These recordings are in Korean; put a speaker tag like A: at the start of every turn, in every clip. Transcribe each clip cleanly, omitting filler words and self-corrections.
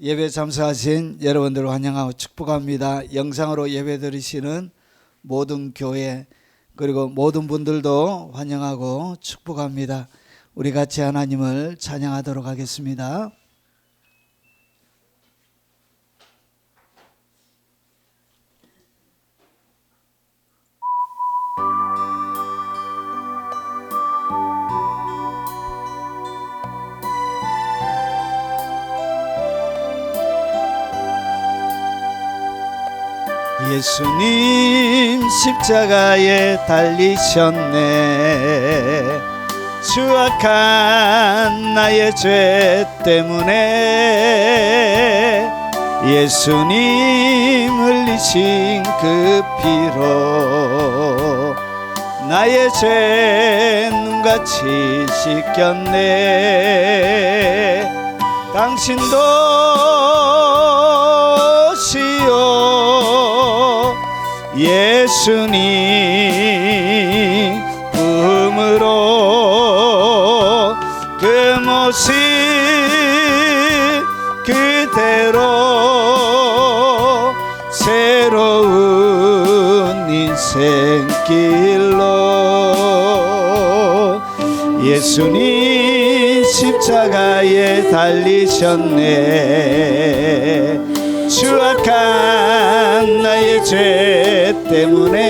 A: 예배 참석하신 여러분들을 환영하고 축복합니다. 영상으로 예배 드리시는 모든 교회 그리고 모든 분들도 환영하고 축복합니다. 우리 같이 하나님을 찬양하도록 하겠습니다. 예수님 십자가에 달리셨네. 추악한 나의 죄 때문에 예수님 흘리신 그 피로 나의 죄 눈같이 씻겼네. 당신도 시오 예수님 품으로 그 모습 그대로 새로운 인생길로 예수님 십자가에 달리셨네. 추악한 나의 죄 때문에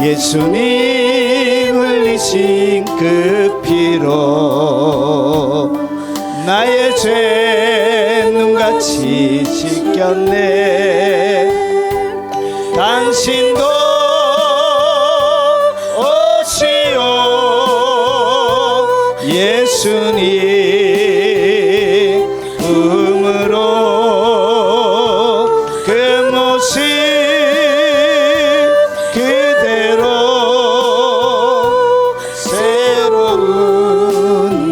A: 예수님 흘리신 그 피로 나의 죄 눈같이 씻겼네. 당신도 오시오 예수님 품으로 그 모습 그대로 새로운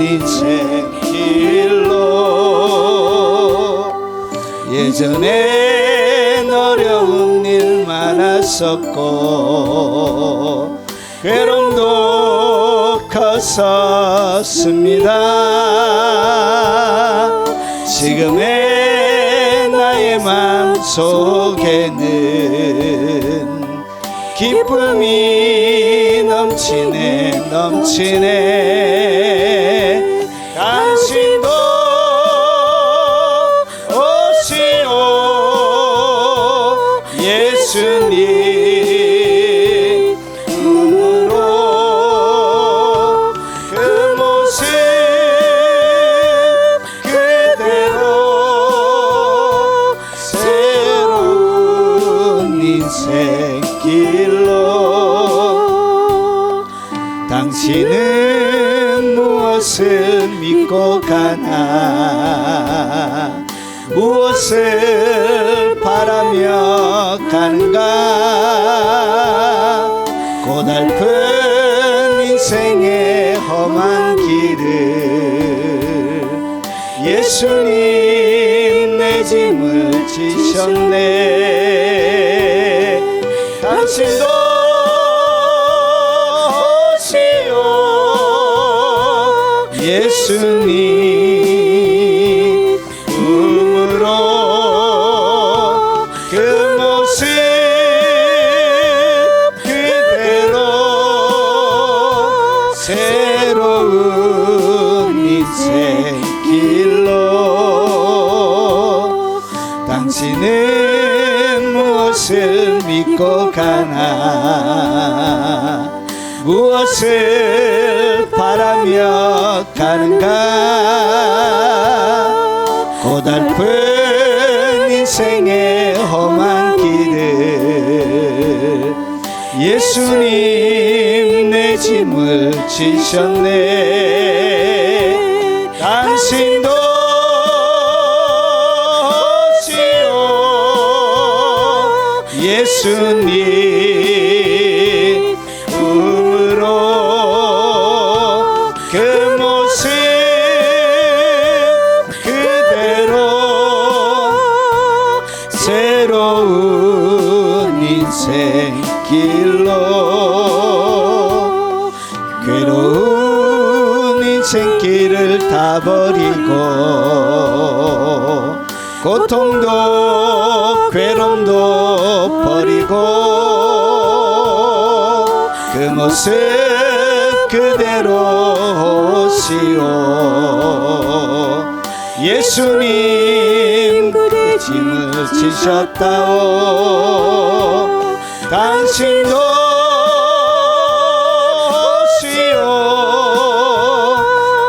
A: 인생길로. 예전엔 어려운 일 많았었고 괴로움도 컸었습니다. 지금의 나의 마음속에는 기쁨이 넘치네 넘치네. 당신도 오시오 예수님 품으로 그 모습 그대로 새로운 인생길로. 당신은 무엇을 믿고 가나 무엇을 바라며 가는가. 고달픈 인생의 험한 길을 예수님 내 짐을 지셨네. 당신도 오시오 예수님 품으로 그 모습 그대로 새로운 인생길로. 당신은 무엇을 믿고 가나 무엇을 바라며 가는가. 고달픈 인생의 험한 길을 예수님 내 짐을 지셨네. 당신도 오시오 예수님 품으로 그 모습 그대로 새로운 인생길로. 괴로운 인생길을 다 버리고 버리고 고통도 괴로움도 버리고 그 모습 그대로 오시오. 예수님 그 짐을 지셨다오. 당신도 오시오.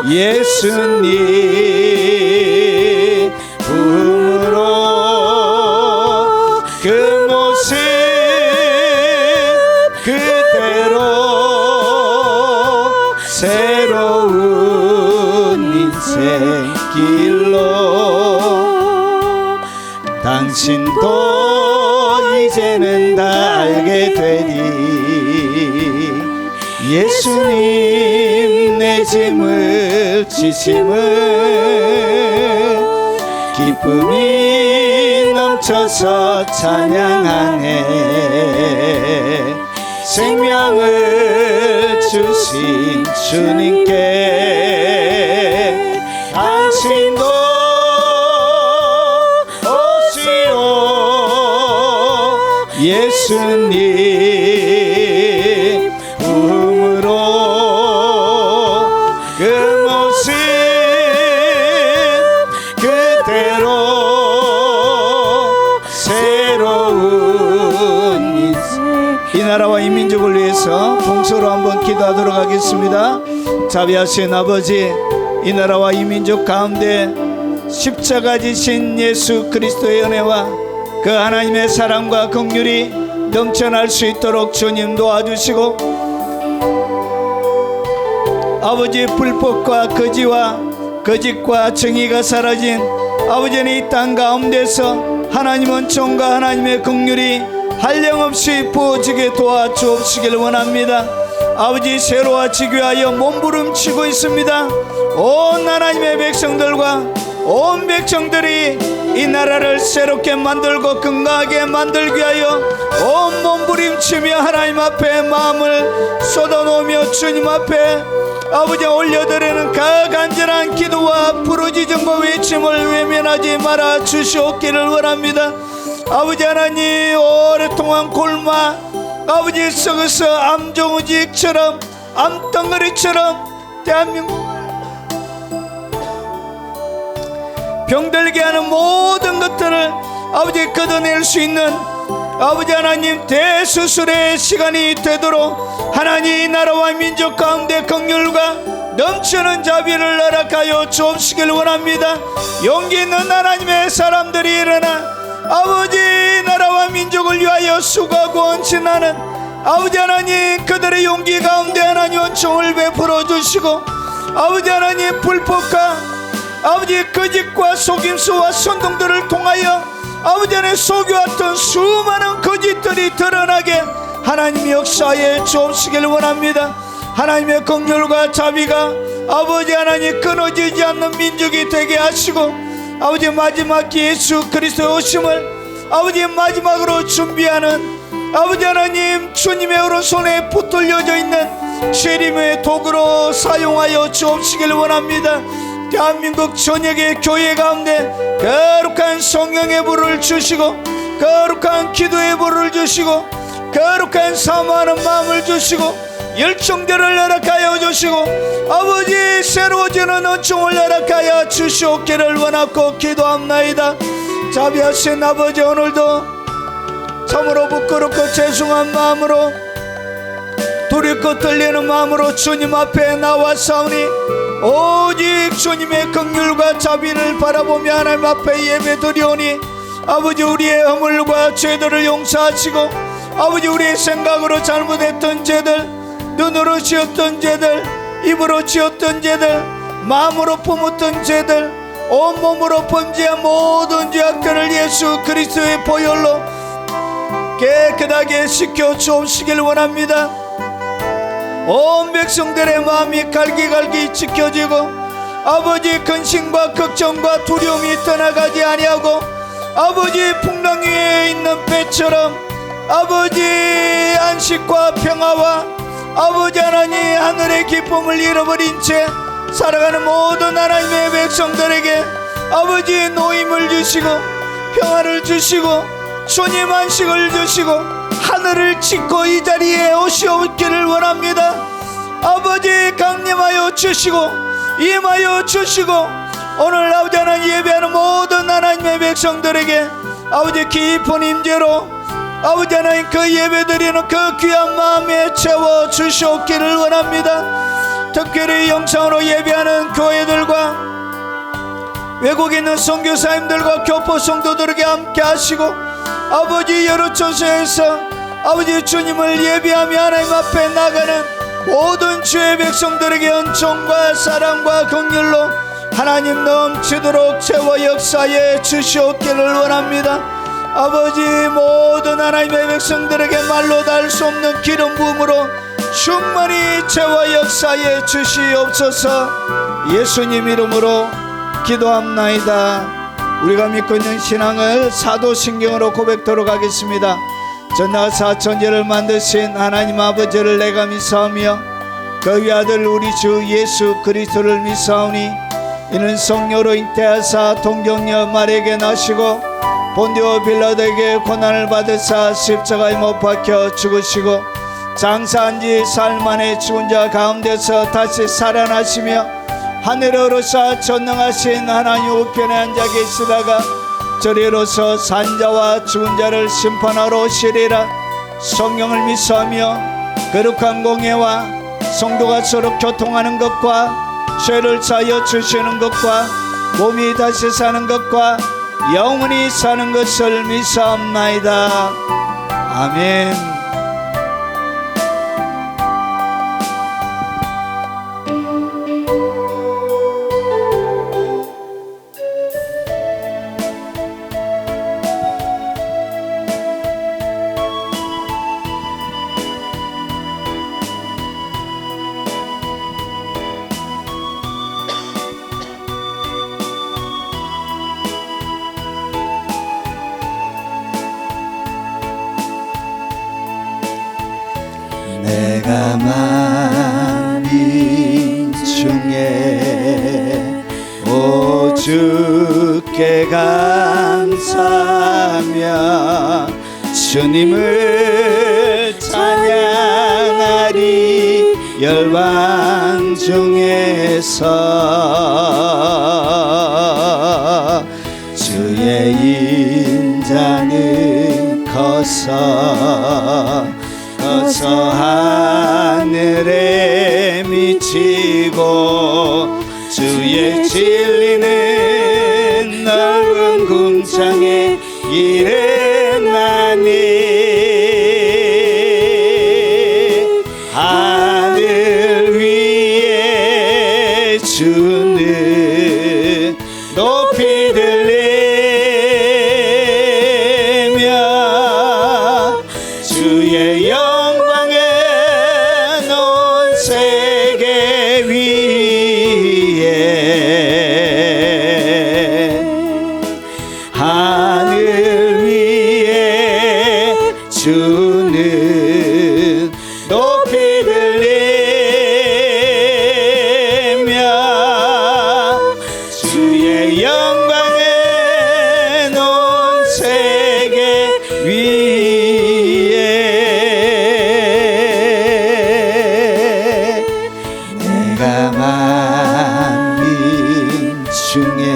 A: 예수님 부흥으로 그 모습 그대로 새로운 인생 길로 당신도 이제는 다 알게 되리. 예수님 내 짐을 지심을 기쁨이 넘쳐서 찬양하네. 생명을 주신 주님께 당신도 오시오. 예수님 부흥으로 그 모습 그대로 새로운 인생. 이 나라와 이 민족을 위해서 봉소로 한번 기도하도록 하겠습니다. 자비하신 아버지, 이 나라와 이 민족 가운데 십자가 지신 예수 그리스도의 은혜와 그 하나님의 사랑과 긍휼이 넘쳐날 수 있도록 주님 도와주시고, 아버지 불법과 거짓과 정의가 사라진 아버지는 이 땅 가운데서 하나님은 정과 하나님의 긍휼이 한량없이 부어지게 도와주옵시길 원합니다. 아버지 새로워지기 위하여 몸부림치고 있습니다. 온 하나님의 백성들과 온 백성들이 이 나라를 새롭게 만들고 건강하게 만들기 위하여 온 몸부림치며 하나님 앞에 마음을 쏟아놓으며 주님 앞에 아버지 올려드리는 그 간절한 기도와 부르짖음과 외침을 외면하지 말아 주시옵기를 원합니다. 아버지 하나님, 오랫동안 굶어 아버지 썩어서 암종우직처럼 암덩어리처럼 대한민국 병들게 하는 모든 것들을 아버지 걷어낼 수 있는 아버지 하나님 대수술의 시간이 되도록 하나님 이 나라와 민족 가운데 긍휼과 넘치는 자비를 허락하여 주옵시길 원합니다. 용기 있는 하나님의 사람들이 일어나 아버지 나라와 민족을 위하여 수고하고 헌신하는 아버지 하나님, 그들의 용기 가운데 하나님 은총을 베풀어 주시고, 아버지 하나님 불법과 아버지 거짓과 속임수와 선동들을 통하여 아버지 하나님 속여왔던 수많은 거짓들이 드러나게 하나님 역사에 주옵시길 원합니다. 하나님의 긍휼과 자비가 아버지 하나님 끊어지지 않는 민족이 되게 하시고, 아버지 마지막 예수 그리스도의 오심을 아버지 마지막으로 준비하는 아버지 하나님 주님의 오른손에 붙들려져 있는 재림의 도구로 사용하여 주옵시길 원합니다. 대한민국 전역의 교회 가운데 거룩한 성령의 불을 주시고, 거룩한 기도의 불을 주시고, 거룩한 사모하는 마음을 주시고, 열정들을 허락하여 주시고, 아버지 새로워지는 은총을 허락하여 주시옵기를 원하고 기도합나이다. 자비하신 아버지, 오늘도 참으로 부끄럽고 죄송한 마음으로 두렵고 떨리는 마음으로 주님 앞에 나왔사오니 오직 주님의 긍휼과 자비를 바라보며 하나님 앞에 예배드리오니 아버지 우리의 허물과 죄들을 용서하시고, 아버지 우리의 생각으로 잘못했던 죄들, 눈으로 지었던 죄들, 입으로 지었던 죄들, 마음으로 품었던 죄들, 온몸으로 범죄한 모든 죄악들을 예수 그리스도의 보혈로 깨끗하게 씻겨 주옵시길 원합니다. 온 백성들의 마음이 갈기갈기 지켜지고, 아버지 근심과 걱정과 두려움이 떠나가지 아니하고, 아버지 풍랑 위에 있는 배처럼 아버지 안식과 평화와 아버지 하나님 하늘의 기쁨을 잃어버린 채 살아가는 모든 하나님의 백성들에게 아버지의 노임을 주시고 평화를 주시고 주님 안식을 주시고 하늘을 짓고 이 자리에 오시옵기를 원합니다. 아버지 강림하여 주시고 임하여 주시고 오늘 아버지 하나님 예배하는 모든 하나님의 백성들에게 아버지 깊은 임재로 아버지 하나님 그 예배드리는 그 귀한 마음에 채워 주시옵기를 원합니다. 특별히 영상으로 예배하는 교회들과 외국에 있는 선교사님들과 교포 성도들에게 함께 하시고 아버지 여러 천사에서 아버지 주님을 예배하며 하나님 앞에 나가는 모든 주의 백성들에게 은총과 사랑과 긍휼로 하나님 넘치도록 채워 역사에 주시옵기를 원합니다. 아버지 모든 하나님의 백성들에게 말로 닿을 수 없는 기름 부음으로 충만히 채워 역사에 주시옵소서. 예수님 이름으로 기도합나이다. 우리가 믿고 있는 신앙을 사도신경으로 고백토록 하겠습니다. 전나 사천지를 만드신 하나님 아버지를 내가 믿사오며 그 위아들 우리 주 예수 그리스도를 믿사오니 이는 성령으로 잉태하사 동정녀 마리아에게 나시고 본디오 빌라도에게 고난을 받으사 십자가에 못 박혀 죽으시고 장사한 지 사흘 만에 죽은 자 가운데서 다시 살아나시며 하늘에 오르사 전능하신 하나님 우편에 앉아 계시다가 저리로서 산자와 죽은 자를 심판하러 오시리라. 성령을 믿사오며 거룩한 공예와 성도가 서로 교통하는 것과 죄를 사하여 주시는 것과 몸이 다시 사는 것과 영원히 사는 것을 믿사옵나이다. 아멘.
B: 내가 만민 중에 오 주께 감사하며 주님을 찬양하리. 열방 중에서 주의 인자는 커서 하늘에 미치고 주의 진리는 넓은 궁창에 이르나니. 하늘 위에 주는 높이 들리며 주의 영광에 온 세계 위에 하늘 위에 주는 높이 들리며 주의 영광에 온 세계 위에 내가 만민 중에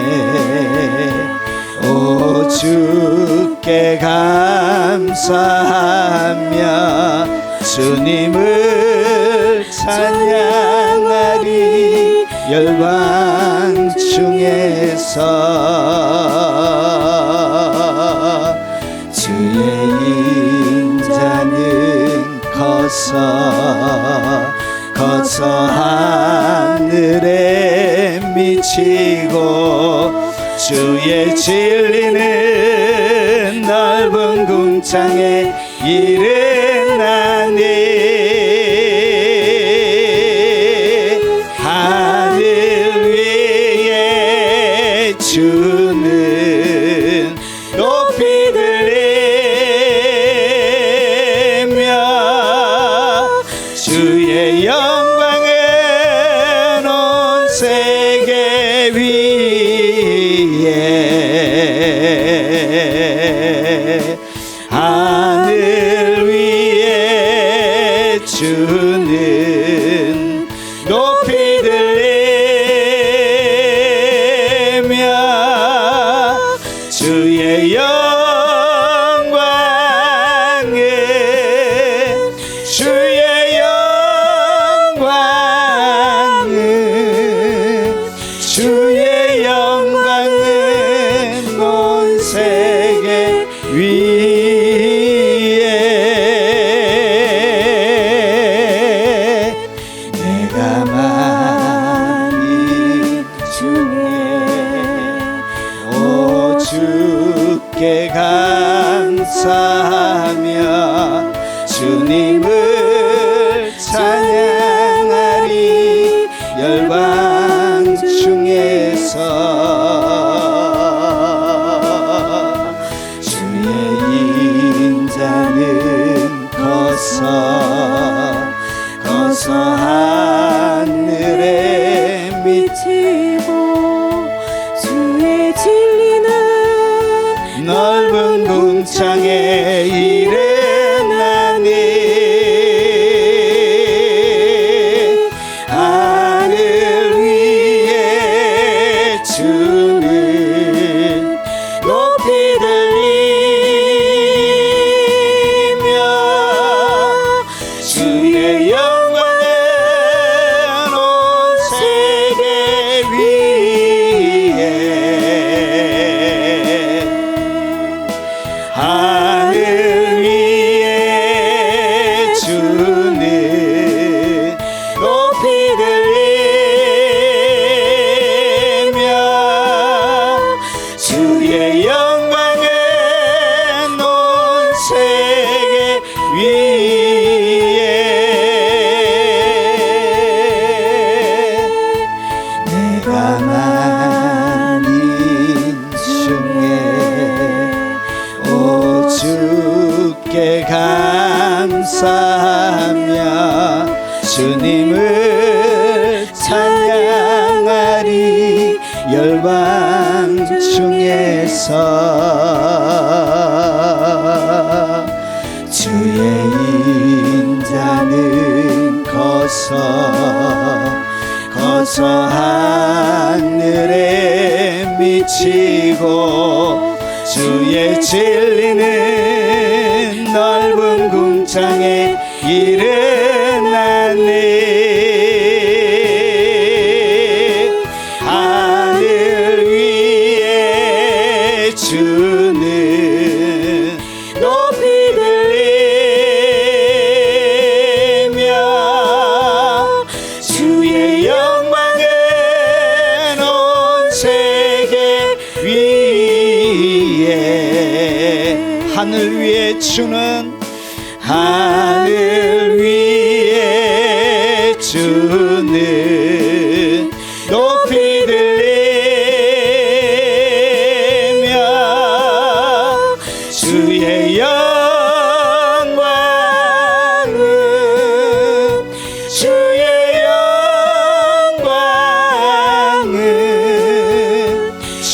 B: 오 주께 감사하며 주님을 찬양하리. 열방 중에서 주의 인자는 커서 하늘에 미치고 주의 진리는 넓은 궁창에 이르나니. 하늘 위에 주는 높이 들리며 주의 영광에 온 세계
A: 주께 감사하며 주님을 찬양하리. 열방 중에서 주의 인자는 거서 하늘에
B: 미치고 주의 진리는
A: 넓은 궁창에 이르나니. 하늘 위에 주는 높이 들리며 주의 영광은 온 세계 위에. 하늘 위에 주는 높이 들리며 주의 영광은 온 세계 위에. 내가 만인 중에 오 주께 감사하며 주님을 찬양하리. 열방 중에서 주의 인자는 거서 하늘에 미치고 주의 진리는 넓은 궁창에 이르나니. 하늘 위에 주는 높이 들리며 주의 영광은 온 세계 위에. 하늘 위에 주는 하늘 위에 주는 높이 들리며 주의 영광은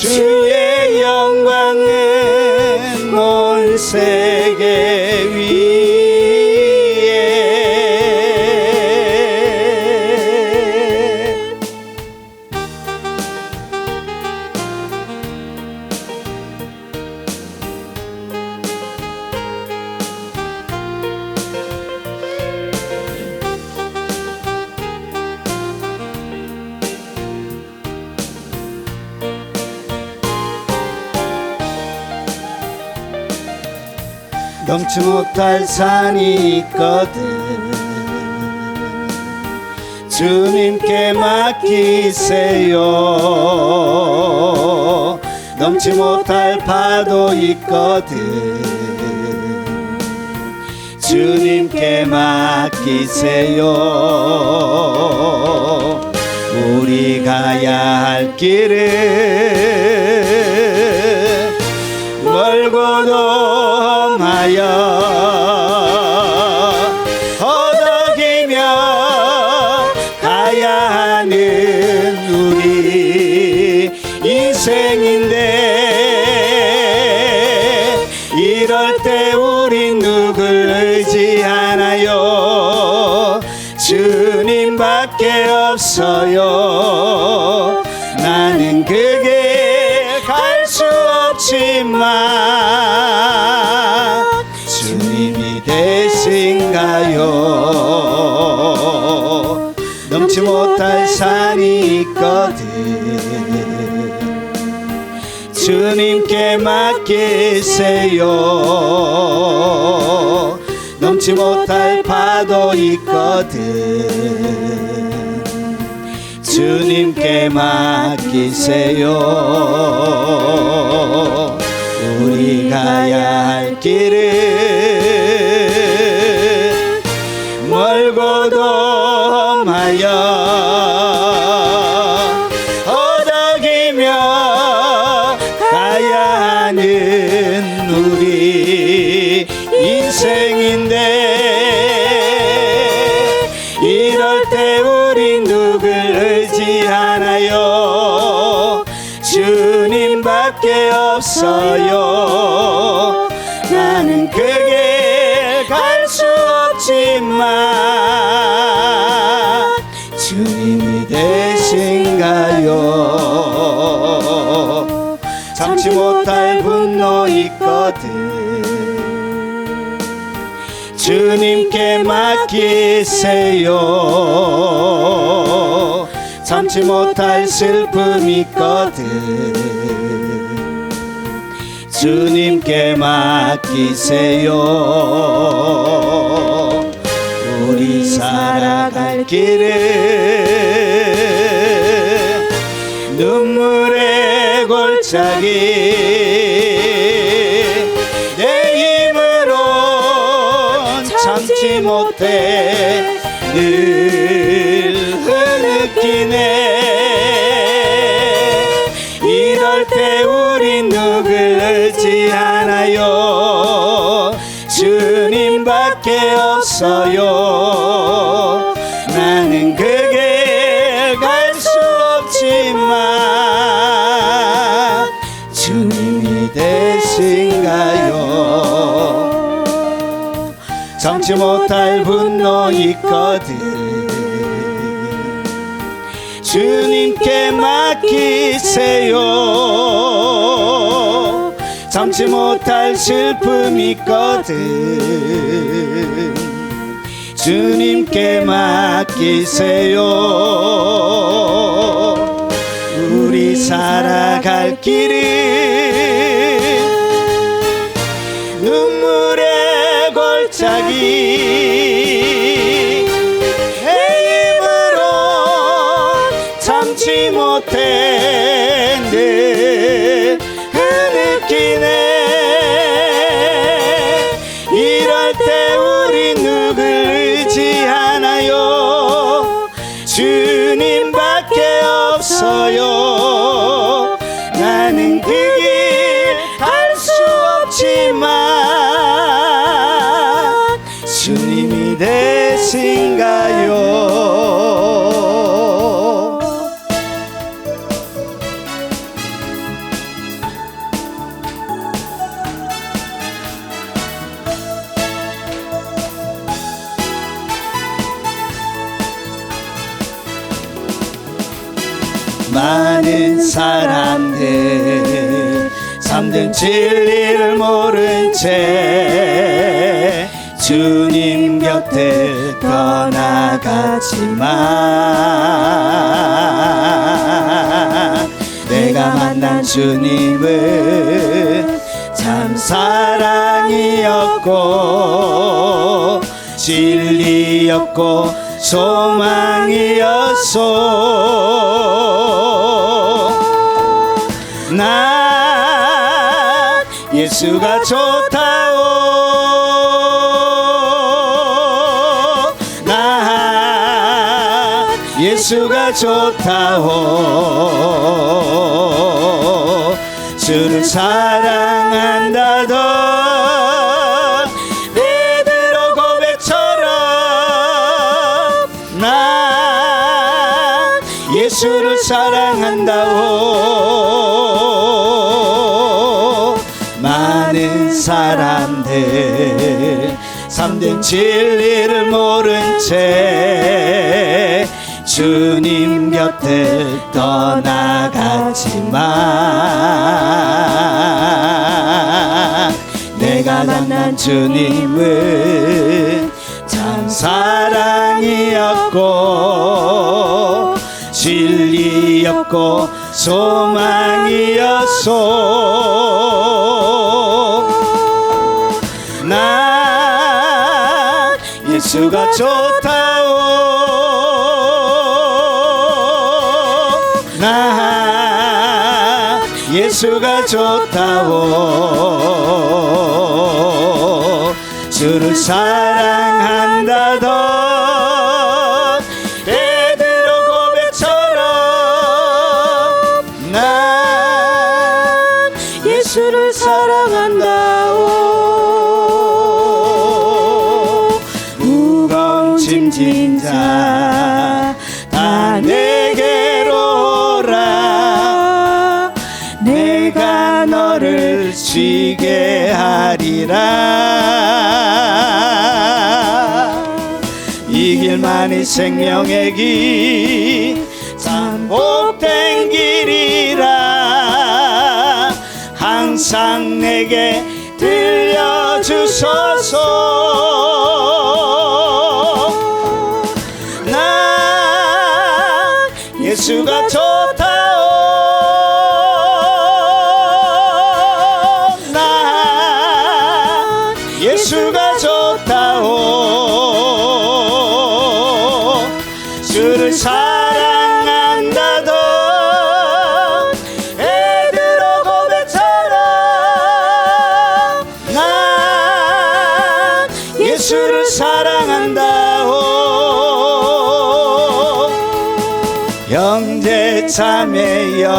A: 주의 영광은 온 세계 위에. 넘지 못할 산이 있거든 주님께 맡기세요. 넘지 못할 파도 있거든 주님께 맡기세요. 우리 가야 할 길은 멀고도 험하여 허덕이며 가야 하는 우리 인생인데 이럴 때 우린 누굴 의지하나요? 주님밖에 없어요. 나는 그게 갈 수 없지만 주님이 되신가요? 넘지 못할 산이 있거든 주님께 맡기세요. 넘지 못할 파도 있거든 주님께 맡기세요. 우리 가야 할 길은 멀고도 험하여 허덕이며 가야 하는 우리 인생인데 이럴 때 우리 누굴 의지하나요? 주님밖에 없어요. 나는 그 길 갈 수 없지만 주님이 되신가요? 참지 못할 분노 있거든 주님께 맡기세요. 참지 못할 슬픔 있거든 주님께 맡기세요. 우리 살아갈 길은 눈물의 골짜기 내 힘으로 참지 못해 늘 흐느끼네. 이럴 때 우린 누굴 의지하나요? 주님밖에 없어요. 나는 그 길 갈 수 없지만 주님이 되신가요? 참지 못할 분노 있거든 주님께 맡기세요. 참지 못할 슬픔 있거든 주님께 맡기세요. 우리 살아갈 길은 눈물의 골짜기 내 힘으로 참지 못해 늘 흐느끼네. 이럴 때 우리 누굴 의지하나요? 주님밖에 없어요. 나는 그 길 갈 수 없지만 주님이 되신가요? 많은 사람들 참된 진리를 모른 채 주님 곁에 떠나가지만 내가 만난 주님은 참 사랑이었고 진리였고 소망이었소. 난 예수가 좋다오. 난 예수가 좋다오. 주를 사랑한다던 베드로 고백처럼 난 예수를 사랑한다오. 많은 사람들 참된 진리를 모른 채 주님 곁에 떠나가지만 내가 만난 주님은 참 사랑이었고 진리였고 소망이었소. 난 예수가 좋다오. 난 예수가 좋다오 주를 사랑한다던 베드로 고백처럼 난
B: 예수를 사랑한다오
A: 무거운 짐진 자 다 내게로 오라 내가 너를 쉬게 하리라 이 길만이 생명의 길 참 복된 길이라 항상 내게 들려주소서 난 예수가 좋다오 난 예수가 좋다오 주를 사랑한다던 베드로 고백처럼 난 예수를 사랑한다오 형제 자매여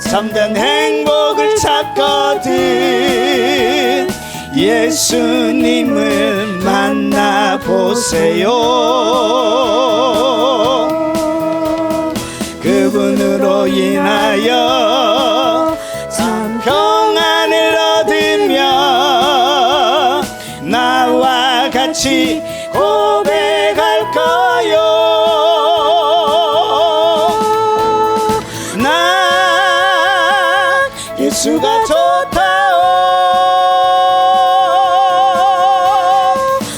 A: 참된 행복을 찾거든 예수님을 만나보세요 그분으로 인하여 참 평안을 얻으며 나와 같이 고백할까요 난 예수가 좋다오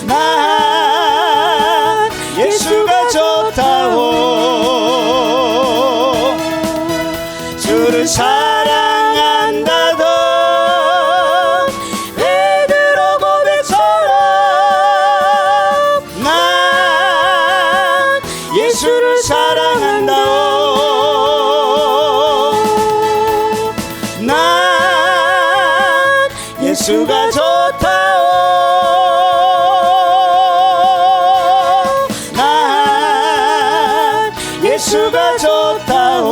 A: 난 예수가 좋다오 주를 사랑한다던 베드로 고백처럼 난 예수를 사랑한다오 난 예수가 좋다오 난 예수가 좋다오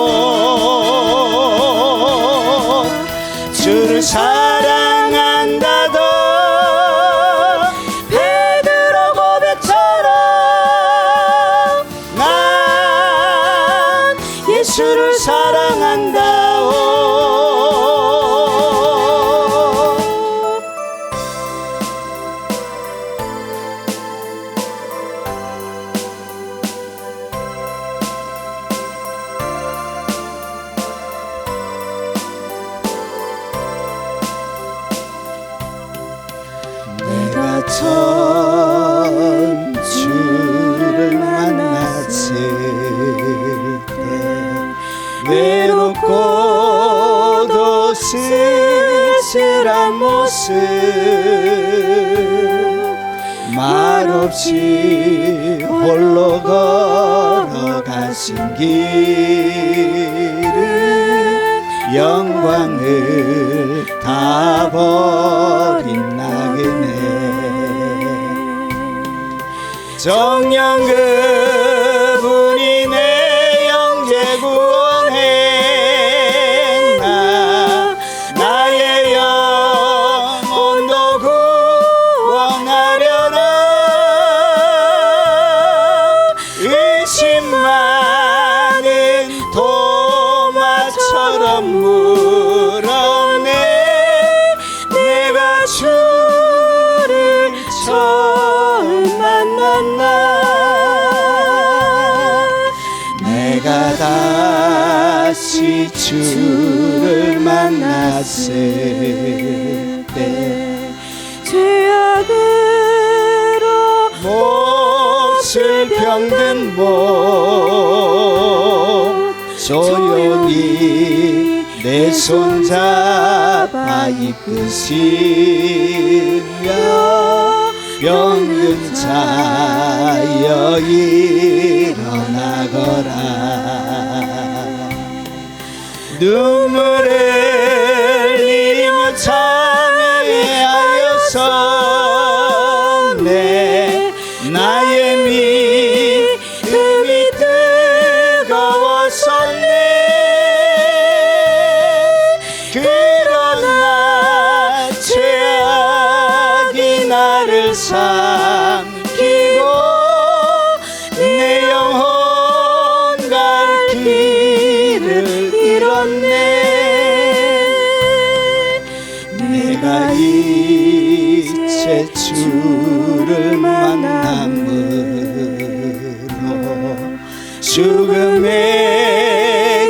A: 주를 사랑한다던 베드로 고백처럼 난 예수를 사랑한다오 내가 처음 주를 만났을 때 외롭고도 쓸쓸한 모습 말없이 홀로 걸어가신 길은 영광을 다 버린 나그네 정녕 그분이 내 영계 구원했나 나의 영혼도 구원하려나 의심 많은 도마처럼 물었네 내가 주를 처음 만났나 내가 다시 주를 만났을 때
B: 죄악으로
A: 몹쓸 병든 몸 조용히 내 손 잡아 이끄시며 병든 자여 일어나거라 눈물을 흘리며 참여하여서 나의 믿음이 뜨거웠었네. 그러나 죄악이 나를 삼키고 내 영혼 갈 길을 잃었네. 내가 이제 주를 만남으로 죽음의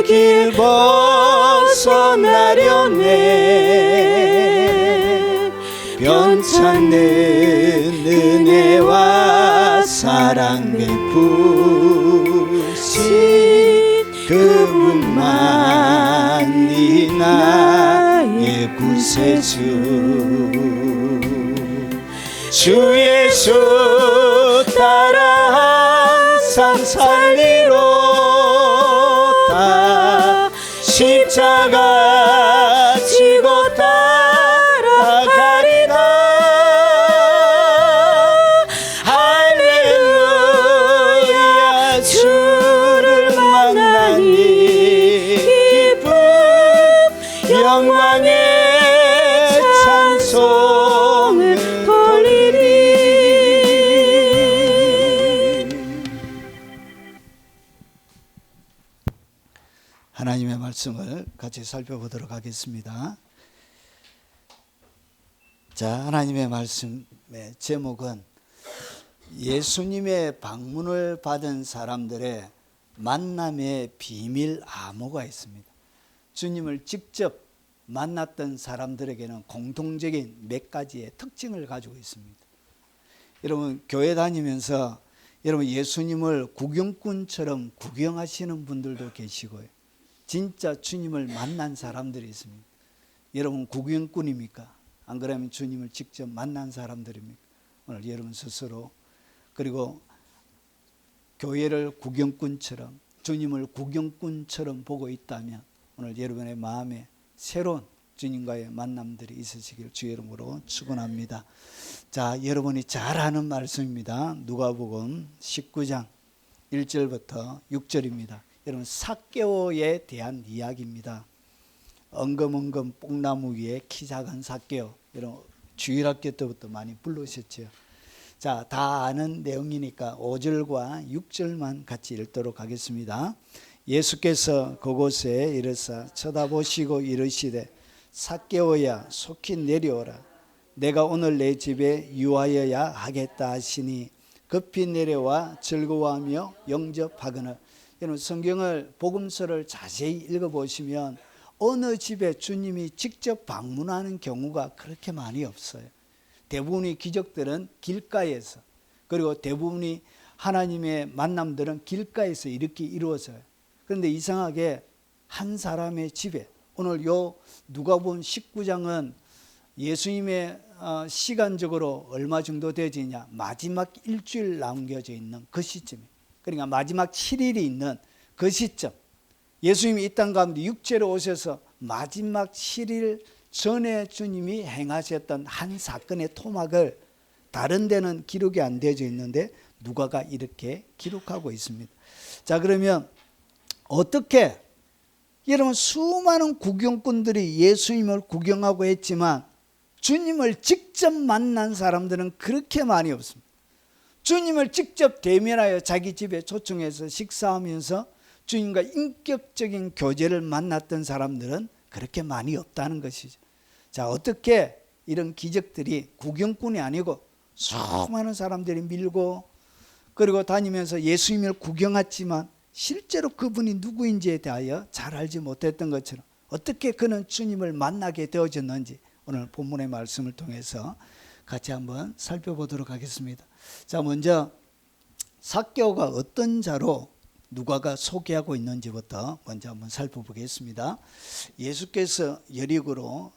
A: 길 벗어나려네. 변찮는 은혜와 사랑 베푸신 그분만이 나의 구세주. 주 예수 따라 항상 살리로다. 십자가 지고 따라가리다. 할렐루야. 주를 만나니 기쁨 영광의 찬송을 돌리리. 하나님의 말씀을 같이 살펴보도록 하겠습니다. 자, 하나님의 말씀의 제목은 예수님의 방문을 받은 사람들의 만남의 비밀 암호가 있습니다. 주님을 직접 만났던 사람들에게는 공통적인 몇 가지의 특징을 가지고 있습니다. 여러분, 교회 다니면서 여러분 예수님을 구경꾼처럼 구경하시는 분들도 계시고요. 진짜 주님을 만난 사람들이 있습니다. 여러분 구경꾼입니까? 안 그러면 주님을 직접 만난 사람들입니까? 오늘 여러분 스스로, 그리고 교회를 구경꾼처럼, 주님을 구경꾼처럼 보고 있다면 오늘 여러분의 마음에 새로운 주님과의 만남들이 있으시길 주의 이름으로 축원합니다. 자, 여러분이 잘 아는 말씀입니다. 누가복음 19장 1절부터 6절입니다. 여러분, 삭개오에 대한 이야기입니다. 엉금엉금 뽕나무 위에 키 작은 삭개오. 여러분 주일학교 때부터 많이 부르셨죠. 자, 다 아는 내용이니까 5절과 6절만 같이 읽도록 하겠습니다. 예수께서 그곳에 이르사 쳐다보시고 이르시되 삭개오야 속히 내려오라. 내가 오늘 내 집에 유하여야 하겠다 하시니 급히 내려와 즐거워하며 영접하거늘. 여러분 성경을 복음서를 자세히 읽어보시면 어느 집에 주님이 직접 방문하는 경우가 그렇게 많이 없어요. 대부분의 기적들은 길가에서, 그리고 대부분의 하나님의 만남들은 길가에서 이렇게 이루어져요. 그런데 이상하게 한 사람의 집에, 오늘 요 누가복음 19장은 예수님의 시간적으로 얼마 정도 되지냐, 마지막 일주일 남겨져 있는 그 시점이에요. 그러니까 마지막 7일이 있는 그 시점, 예수님이 이 땅 가운데 육체로 오셔서 마지막 7일 전에 주님이 행하셨던 한 사건의 토막을 다른 데는 기록이 안 되어져 있는데 누가가 이렇게 기록하고 있습니다. 자, 그러면 어떻게, 여러분 수많은 구경꾼들이 예수님을 구경하고 했지만 주님을 직접 만난 사람들은 그렇게 많이 없습니다. 주님을 직접 대면하여 자기 집에 초청해서 식사하면서 주님과 인격적인 교제를 만났던 사람들은 그렇게 많이 없다는 것이죠. 자, 어떻게 이런 기적들이 구경꾼이 아니고 수많은 사람들이 밀고 그리고 다니면서 예수님을 구경했지만 실제로 그분이 누구인지에 대하여 잘 알지 못했던 것처럼 어떻게 그는 주님을 만나게 되어졌는지 오늘 본문의 말씀을 통해서 같이 한번 살펴보도록 하겠습니다. 자, 먼저 삭개오가 어떤 자로 누가가 소개하고 있는지부터 먼저 한번 살펴보겠습니다. 예수께서 여리고로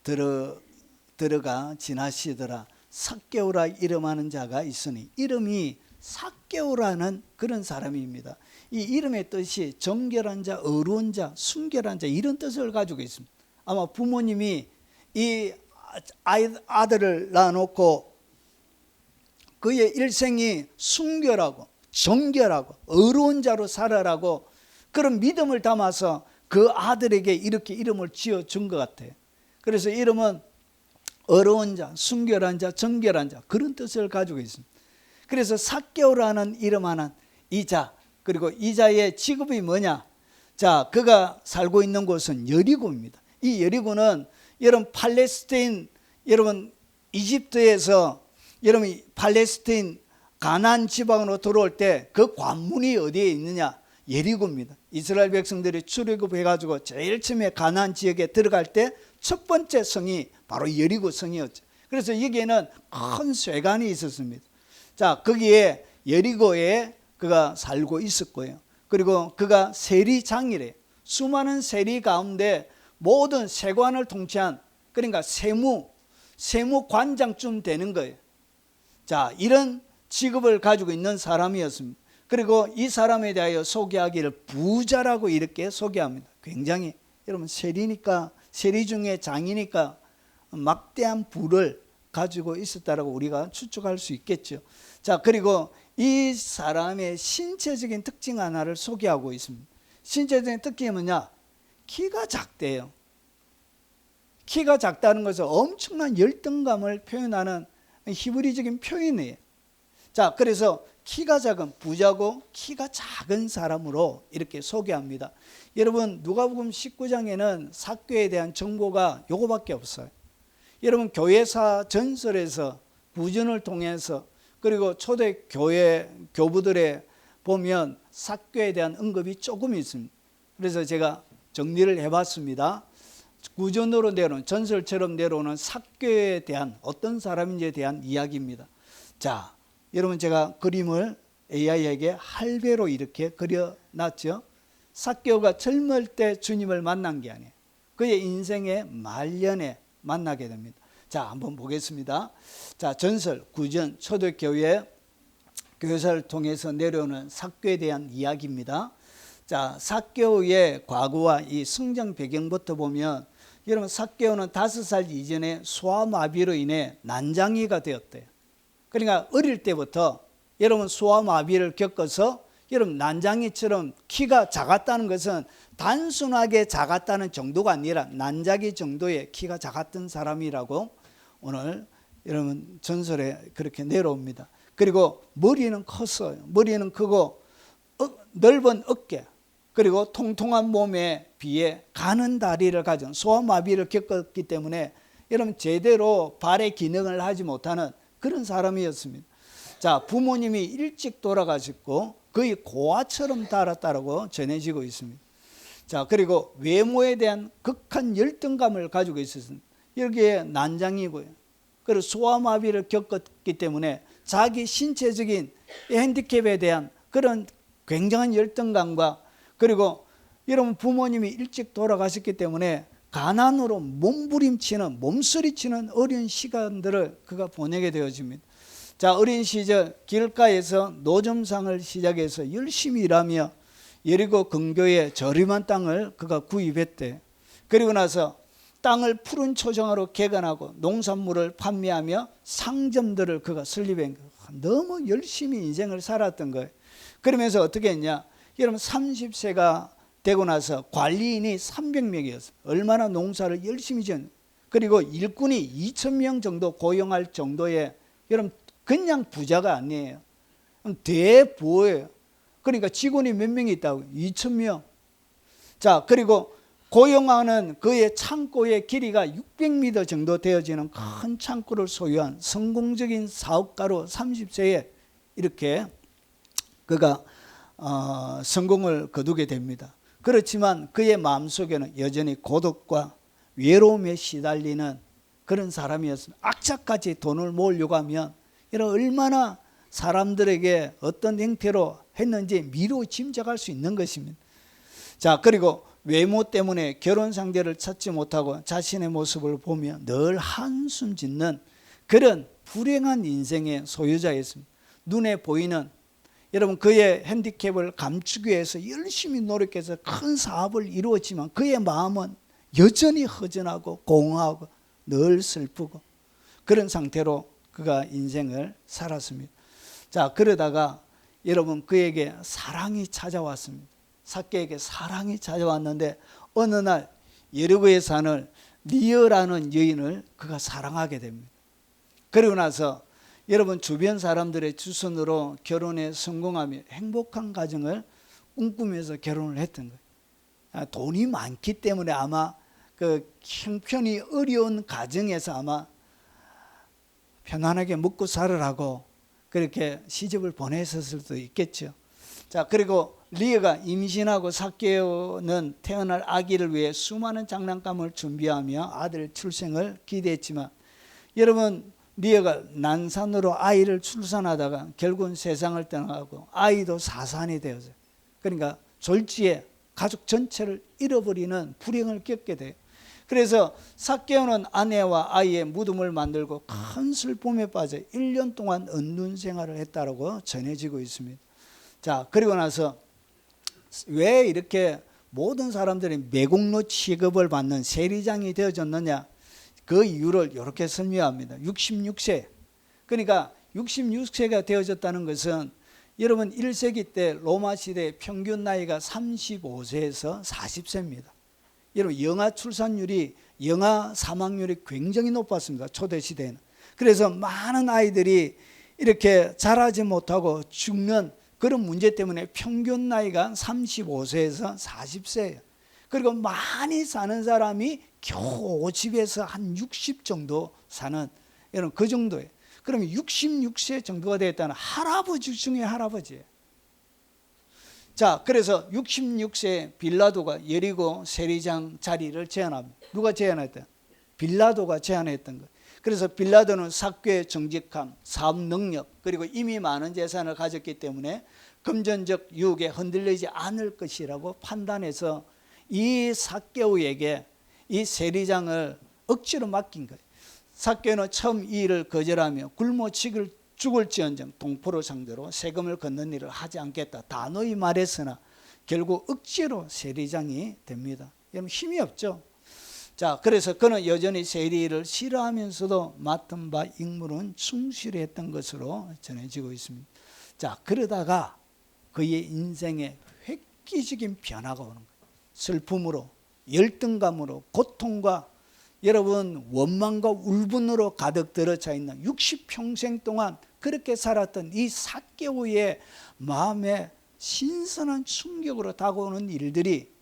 A: 들어가 지나시더라. 삭개오라 이름하는 자가 있으니, 이름이 삭개오라는 그런 사람입니다. 이 이름의 뜻이 정결한 자, 어려운 자, 순결한 자 이런 뜻을 가지고 있습니다. 아마 부모님이 이 아들을 낳아놓고 그의 일생이 순결하고 정결하고 어려운 자로 살아라고 그런 믿음을 담아서 그 아들에게 이렇게 이름을 지어준 것 같아요. 그래서 이름은 어려운 자, 순결한 자, 정결한 자 그런 뜻을 가지고 있습니다. 그래서 삭개오라는 이름 하나는 이자, 그리고 이자의 직업이 뭐냐? 자, 그가 살고 있는 곳은 여리고입니다. 이 여리고는 여러분 팔레스타인, 여러분 이집트에서 여러분 팔레스타인 가나안 지방으로 들어올 때 그 관문이 어디에 있느냐? 여리고입니다. 이스라엘 백성들이 출애굽해가지고 제일 처음에 가나안 지역에 들어갈 때 첫 번째 성이 바로 여리고 성이었죠. 그래서 여기에는 큰 쇠관이 있었습니다. 자, 거기에 여리고에 그가 살고 있었고요. 그리고 그가 세리장이래요. 수많은 세리 가운데 모든 세관을 통치한, 그러니까 세무관장쯤 되는 거예요. 자, 이런 직업을 가지고 있는 사람이었습니다. 그리고 이 사람에 대하여 소개하기를 부자라고 이렇게 소개합니다. 굉장히 여러분 세리 중에 장이니까 막대한 부를 가지고 있었다라고 우리가 추측할 수 있겠죠. 자, 그리고 이 사람의 신체적인 특징 하나를 소개하고 있습니다. 신체적인 특징이 뭐냐? 키가 작대요. 키가 작다는 것은 엄청난 열등감을 표현하는 히브리적인 표현이에요. 자, 그래서 키가 작은 부자고 키가 작은 사람으로 이렇게 소개합니다. 여러분 누가복음 19장에는 삭개에 대한 정보가 요거밖에 없어요. 여러분 교회사 전설에서 부전을 통해서 그리고 초대 교회 교부들에 보면 삭개에 대한 언급이 조금 있습니다. 그래서 제가 정리를 해봤습니다. 구전으로 내려오는, 전설처럼 내려오는 삭개에 대한 어떤 사람인지에 대한 이야기입니다. 자, 여러분 제가 그림을 AI에게 할배로 이렇게 그려놨죠. 삭개오가 젊을 때 주님을 만난 게 아니에요. 그의 인생의 말년에 만나게 됩니다. 자, 한번 보겠습니다. 자, 전설, 구전, 초대교회 교회사를 통해서 내려오는 삭개에 대한 이야기입니다. 자, 삭개오의 과거와 이 성장 배경부터 보면 여러분 삭개오는 5살 이전에 소아마비로 인해 난장이가 되었대요. 그러니까 어릴 때부터 여러분 소아마비를 겪어서 여러분 난장이처럼 키가 작았다는 것은 단순하게 작았다는 정도가 아니라 난자기 정도의 키가 작았던 사람이라고 오늘 여러분 전설에 그렇게 내려옵니다. 그리고 머리는 컸어요. 머리는 크고 넓은 어깨, 그리고 통통한 몸에 비해 가는 다리를 가진 소아마비를 겪었기 때문에 여러분 제대로 발의 기능을 하지 못하는 그런 사람이었습니다. 자, 부모님이 일찍 돌아가셨고 거의 고아처럼 자랐다고 전해지고 있습니다. 자, 그리고 외모에 대한 극한 열등감을 가지고 있었습니다. 여기에 난장이고요. 그리고 소아마비를 겪었기 때문에 자기 신체적인 핸디캡에 대한 그런 굉장한 열등감과, 그리고 여러분 부모님이 일찍 돌아가셨기 때문에 가난으로 몸부림치는, 몸서리치는 어려운 시간들을 그가 보내게 되어집니다. 자, 어린 시절 길가에서 노점상을 시작해서 열심히 일하며 여리고 근교에 저렴한 땅을 그가 구입했대. 그리고 나서 땅을 푸른 초정화로 개간하고 농산물을 판매하며 상점들을 그가 설립한 거예요. 너무 열심히 인생을 살았던 거예요. 그러면서 어떻게 했냐? 여러분 30세가 되고 나서 관리인이 300명이었어요. 얼마나 농사를 열심히 지은. 그리고 일꾼이 2,000명 정도 고용할 정도의, 여러분 그냥 부자가 아니에요. 대부예요. 그러니까 직원이 몇 명이 있다고요? 2,000명. 자, 그리고 고용하는 그의 창고의 길이가 600m 정도 되어지는 큰 창고를 소유한 성공적인 사업가로 30세에 이렇게 그가 성공을 거두게 됩니다. 그렇지만 그의 마음속에는 여전히 고독과 외로움에 시달리는 그런 사람이었습니다. 악착같이 돈을 모으려고 하면 이런 얼마나 사람들에게 어떤 형태로 했는지 미루어 짐작할 수 있는 것입니다. 자, 그리고 외모 때문에 결혼 상대를 찾지 못하고 자신의 모습을 보며 늘 한숨 짓는 그런 불행한 인생의 소유자였습니다. 눈에 보이는 여러분 그의 핸디캡을 감추기 위해서 열심히 노력해서 큰 사업을 이루었지만 그의 마음은 여전히 허전하고 공허하고 늘 슬프고 그런 상태로 그가 인생을 살았습니다. 자, 그러다가 여러분 그에게 사랑이 찾아왔습니다. 삭개에게 사랑이 찾아왔는데 어느 날 여리고에 사는 리어라는 여인을 그가 사랑하게 됩니다. 그리고 나서 여러분 주변 사람들의 주선으로 결혼에 성공하며 행복한 가정을 꿈꾸면서 결혼을 했던 거예요. 돈이 많기 때문에 아마 그 형편이 어려운 가정에서 아마 편안하게 먹고 살으라고 그렇게 시집을 보냈을 수도 있겠죠. 자, 그리고 리어가 임신하고 삭개오는 태어날 아기를 위해 수많은 장난감을 준비하며 아들 출생을 기대했지만 여러분 리어가 난산으로 아이를 출산하다가 결국은 세상을 떠나고 아이도 사산이 되었어요. 그러니까 졸지에 가족 전체를 잃어버리는 불행을 겪게 돼요. 그래서 삭개오는 아내와 아이의 무덤을 만들고 큰 슬픔에 빠져 1년 동안 은둔 생활을 했다고 전해지고 있습니다. 자, 그리고 나서 왜 이렇게 모든 사람들이 매국노 취급을 받는 세리장이 되어졌느냐? 그 이유를 이렇게 설명합니다. 66세. 그러니까 66세가 되어졌다는 것은 여러분 1세기 때 로마 시대의 평균 나이가 35세에서 40세입니다. 여러분 영아 출산율이 영아 사망률이 굉장히 높았습니다. 초대 시대에는. 그래서 많은 아이들이 이렇게 자라지 못하고 죽는 그런 문제 때문에 평균 나이가 35세에서 40세예요. 그리고 많이 사는 사람이 겨우 50에서 한 60 정도 사는 이런 그 정도예요. 그러면 66세 정도가 되었다는 할아버지 중에 할아버지예요. 자, 그래서 66세 빌라도가 여리고 세리장 자리를 제안합니다. 누가 제안했다? 빌라도가 제안했던 거예요. 그래서 빌라도는 삭개의 정직함, 사업 능력, 그리고 이미 많은 재산을 가졌기 때문에 금전적 유혹에 흔들리지 않을 것이라고 판단해서 이 삭개오에게 이 세리장을 억지로 맡긴 거예요. 삭개오는 처음 이 일을 거절하며 굶어 죽을지언정 동포를 상대로 세금을 걷는 일을 하지 않겠다. 단호히 말했으나 결국 억지로 세리장이 됩니다. 여러분 힘이 없죠. 자, 그래서 그는 여전히 세리를 싫어하면서도 맡은 바 임무는 충실히 했던 것으로 전해지고 있습니다. 자, 그러다가 그의 인생에 획기적인 변화가 오는 거예요. 슬픔으로, 열등감으로, 고통과 여러분 원망과 울분으로 가득 들어차 있는 60평생 동안 그렇게 살았던 이 삭개오의 마음에 신선한 충격으로 다가오는 일들이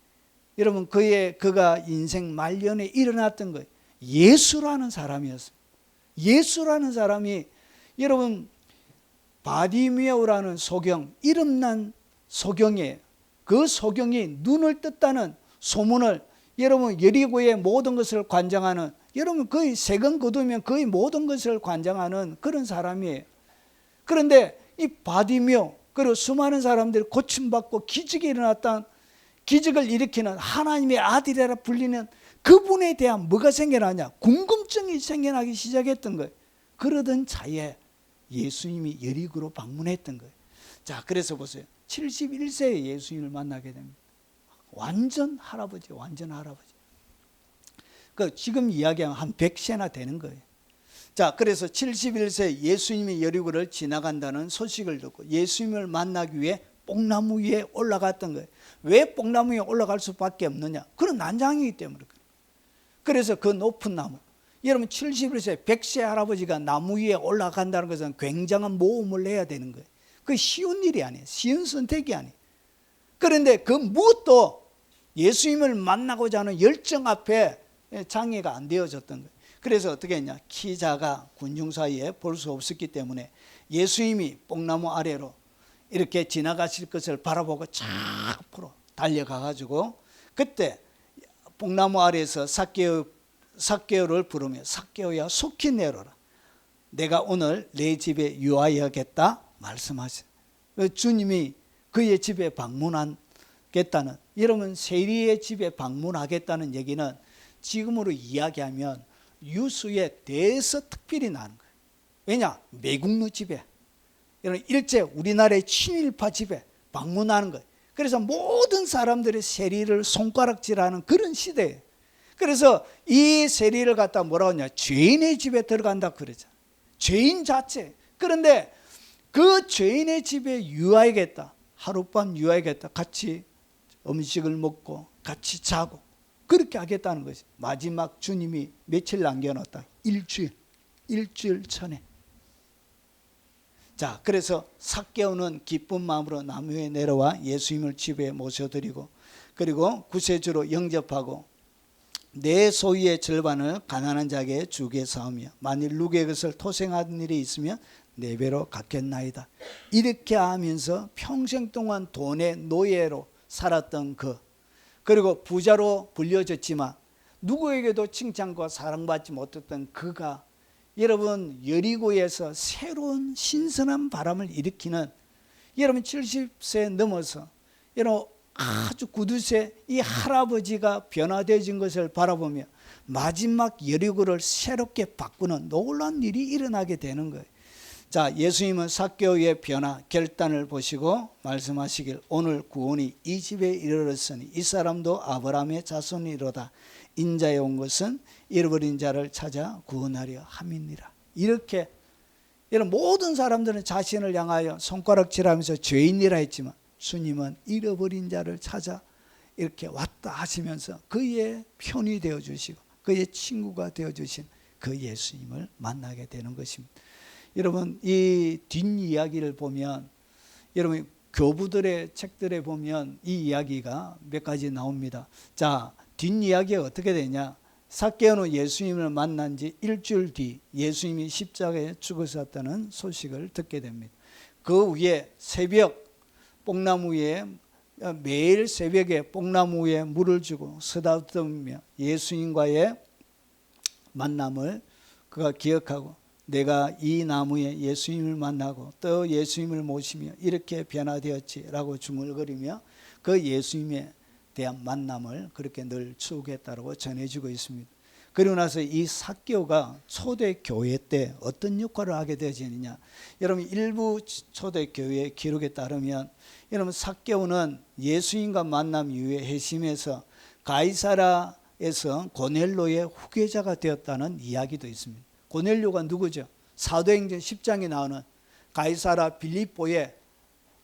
A: 여러분 그가 인생 말년에 일어났던 거예요. 예수라는 사람이었어요. 예수라는 사람이 여러분 바디메오라는 소경, 이름난 소경이에요. 그 소경이 눈을 떴다는 소문을 여러분 여리고의 모든 것을 관장하는, 여러분 거의 세금 거두면 거의 모든 것을 관장하는 그런 사람이에요. 그런데 이 바디메오 그리고 수많은 사람들이 고침받고 기적이 일어났다, 기적을 일으키는 하나님의 아들이라 불리는 그분에 대한 뭐가 생겨나냐? 궁금증이 생겨나기 시작했던 거예요. 그러던 차에 예수님이 여리고로 방문했던 거예요. 자, 그래서 보세요. 71세에 예수님을 만나게 됩니다. 완전 할아버지, 완전 할아버지. 지금 이야기하면 한 100세나 되는 거예요. 자, 그래서 71세 예수님이 여리고를 지나간다는 소식을 듣고 예수님을 만나기 위해 뽕나무 위에 올라갔던 거예요. 왜 뽕나무 위에 올라갈 수밖에 없느냐? 그런 난장이기 때문에. 그래서 그 높은 나무, 여러분 71세 100세 할아버지가 나무 위에 올라간다는 것은 굉장한 모험을 해야 되는 거예요. 그게 쉬운 일이 아니에요. 쉬운 선택이 아니에요. 그런데 그 무엇도 예수님을 만나고자 하는 열정 앞에 장애가 안 되어졌던 거예요. 그래서 어떻게 했냐? 키 작아 군중 사이에 볼 수 없었기 때문에 예수님이 뽕나무 아래로 이렇게 지나가실 것을 바라보고 쫙 앞으로 달려가가지고 그때 뽕나무 아래에서 삭개오를 부르며 삭개오야 속히 내려라. 내가 오늘 내 집에 유하여야겠다 말씀하셨어요. 주님이 그의 집에 방문하겠다는, 여러분 세리의 집에 방문하겠다는 얘기는 지금으로 이야기하면 유수의 대서 특별히 나는 거예요. 왜냐? 매국노 집에 이런 일제 우리나라의 친일파 집에 방문하는 거예요. 그래서 모든 사람들이 세리를 손가락질하는 그런 시대예요. 그래서 이 세리를 갖다 뭐라고 하냐, 죄인의 집에 들어간다 그러죠. 죄인 자체. 그런데 그 죄인의 집에 유하겠다, 하룻밤 유하겠다, 같이 음식을 먹고 같이 자고 그렇게 하겠다는 것이 마지막 주님이 며칠 남겨놓았다. 일주일 전에. 자, 그래서 삭개오는 기쁜 마음으로 나무에 내려와 예수님을 집에 모셔드리고, 그리고 구세주로 영접하고 내 소유의 절반을 가난한 자에게 주게 사오며 만일 누구의 것을 토생하는 일이 있으면 네 배로 갚겠나이다. 이렇게 하면서 평생 동안 돈의 노예로 살았던 그리고 부자로 불려졌지만 누구에게도 칭찬과 사랑받지 못했던 그가 여러분 여리고에서 새로운 신선한 바람을 일으키는, 여러분 70세 넘어서 여러분 아주 구두쇠 이 할아버지가 변화되어진 것을 바라보며 마지막 여리고를 새롭게 바꾸는 놀라운 일이 일어나게 되는 거예요. 자, 예수님은 삭개오의 변화 결단을 보시고 말씀하시길 오늘 구원이 이 집에 이르렀으니 이 사람도 아브라함의 자손이로다. 인자에 온 것은 잃어버린 자를 찾아 구원하려 함이니라. 이렇게 여러분 모든 사람들은 자신을 향하여 손가락질하면서 죄인이라 했지만 주님은 잃어버린 자를 찾아 이렇게 왔다 하시면서 그의 편이 되어주시고 그의 친구가 되어주신 그 예수님을 만나게 되는 것입니다. 여러분 이 뒷이야기를 보면, 여러분 교부들의 책들에 보면 이 이야기가 몇 가지 나옵니다. 자, 뒷이야기가 어떻게 되냐, 삭개오는 예수님을 만난 지 일주일 뒤 예수님이 십자가에 죽으셨다는 소식을 듣게 됩니다. 그 후에 새벽 뽕나무 위에 매일 새벽에 뽕나무 위에 물을 주고 쓰다듬으며 예수님과의 만남을 그가 기억하고 내가 이 나무에 예수님을 만나고 또 예수님을 모시며 이렇게 변화되었지라고 중얼거리며 그 예수님에 대한 만남을 그렇게 늘 추구했다고 전해지고 있습니다. 그리고 나서 이 삭개오가 초대교회 때 어떤 역할을 하게 되어지느냐, 여러분 일부 초대교회 기록에 따르면 여러분 삭개오는 예수님과 만남 이후에 회심해서 가이사라에서 고넬료의 후계자가 되었다는 이야기도 있습니다. 고넬료가 누구죠? 사도행전 10장에 나오는 가이사라 빌립보에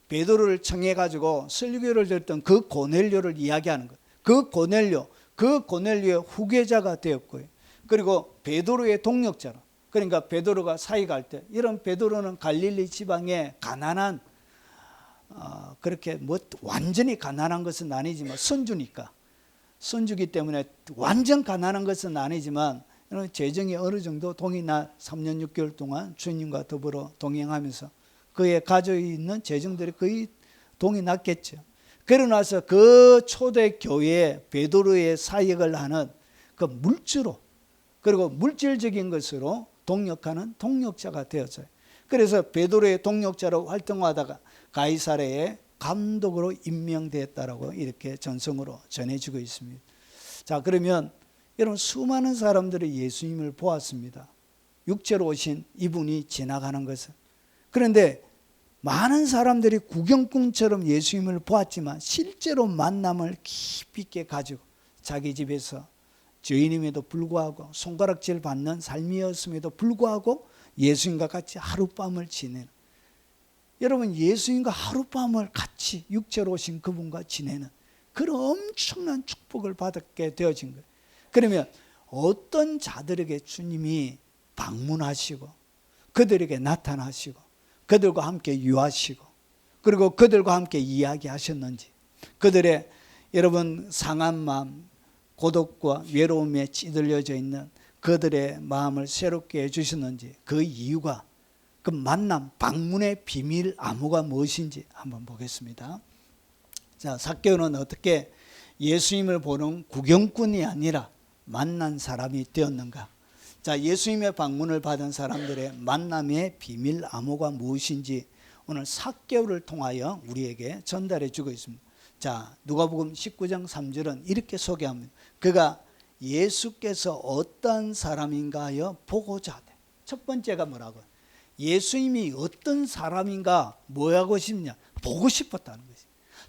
A: 베드로를 청해가지고 설교를 들었던 그 고넬료를 이야기하는 거예요. 그 고넬료의 후계자가 되었고요. 그리고 베드로의 동력자로, 그러니까 베드로가 사역할 때, 이런 베드로는 갈릴리 지방의 가난한 그렇게 뭐 완전히 가난한 것은 아니지만 선주기 때문에 완전 가난한 것은 아니지만 재정이 어느 정도 동이 나 3년 6개월 동안 주님과 더불어 동행하면서 그의 가지고 있는 재정들이 거의 동이 났겠죠. 그러고 나서 그 초대교회에 베드로의 사역을 하는 그 물주로, 그리고 물질적인 것으로 동력하는 동력자가 되었어요. 그래서 베드로의 동력자로 활동하다가 가이사랴의 감독으로 임명되었다라고 이렇게 전성으로 전해지고 있습니다. 자, 그러면 여러분 수많은 사람들이 예수님을 보았습니다. 육체로 오신 이분이 지나가는 것을. 그런데 많은 사람들이 구경꾼처럼 예수님을 보았지만 실제로 만남을 깊이 있게 가지고 자기 집에서 죄인임에도 불구하고 손가락질 받는 삶이었음에도 불구하고 예수님과 같이 하룻밤을 지내는, 여러분 예수님과 하룻밤을 같이 육체로 오신 그분과 지내는 그런 엄청난 축복을 받게 되어진 거예요. 그러면 어떤 자들에게 주님이 방문하시고 그들에게 나타나시고 그들과 함께 유하시고 그리고 그들과 함께 이야기하셨는지, 그들의 여러분 상한 마음, 고독과 외로움에 찌들려져 있는 그들의 마음을 새롭게 해주셨는지, 그 이유가, 그 만남, 방문의 비밀 암호가 무엇인지 한번 보겠습니다. 자, 삭개오는 어떻게 예수님을 보는 구경꾼이 아니라 만난 사람이 되었는가? 자, 예수님의 방문을 받은 사람들의 만남의 비밀 암호가 무엇인지 오늘 삭개오를 통하여 우리에게 전달해 주고 있습니다. 자, 누가복음 19장 3절은 이렇게 소개합니다. 그가 예수께서 어떤 사람인가 하여 보고자 하되. 첫 번째가 뭐라고요? 예수님이 어떤 사람인가 뭐 하고 싶냐? 보고 싶었다는 것이.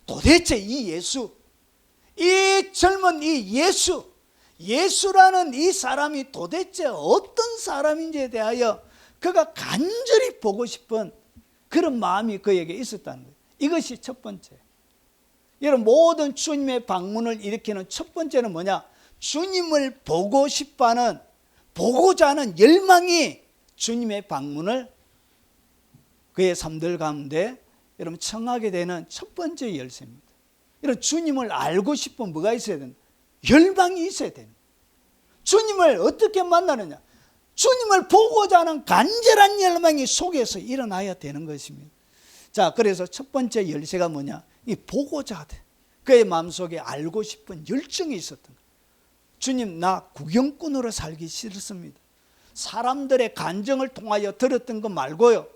A: 도대체 이 예수, 이 젊은 이 예수라는 이 사람이 도대체 어떤 사람인지에 대하여 그가 간절히 보고 싶은 그런 마음이 그에게 있었다는 거예요. 이것이 첫 번째. 여러분, 모든 주님의 방문을 일으키는 첫 번째는 뭐냐? 주님을 보고 싶어하는, 보고자 하는 열망이 주님의 방문을 그의 삶들 가운데 여러분 청하게 되는 첫 번째 열쇠입니다. 여러분, 주님을 알고 싶으면 뭐가 있어야 된다? 열망이 있어야 됩니다. 주님을 어떻게 만나느냐? 주님을 보고자 하는 간절한 열망이 속에서 일어나야 되는 것입니다. 자, 그래서 첫 번째 열쇠가 뭐냐? 이 보고자 하되 그의 마음속에 알고 싶은 열정이 있었던 거예요. 주님, 나 구경꾼으로 살기 싫습니다. 사람들의 간증을 통하여 들었던 것 말고요,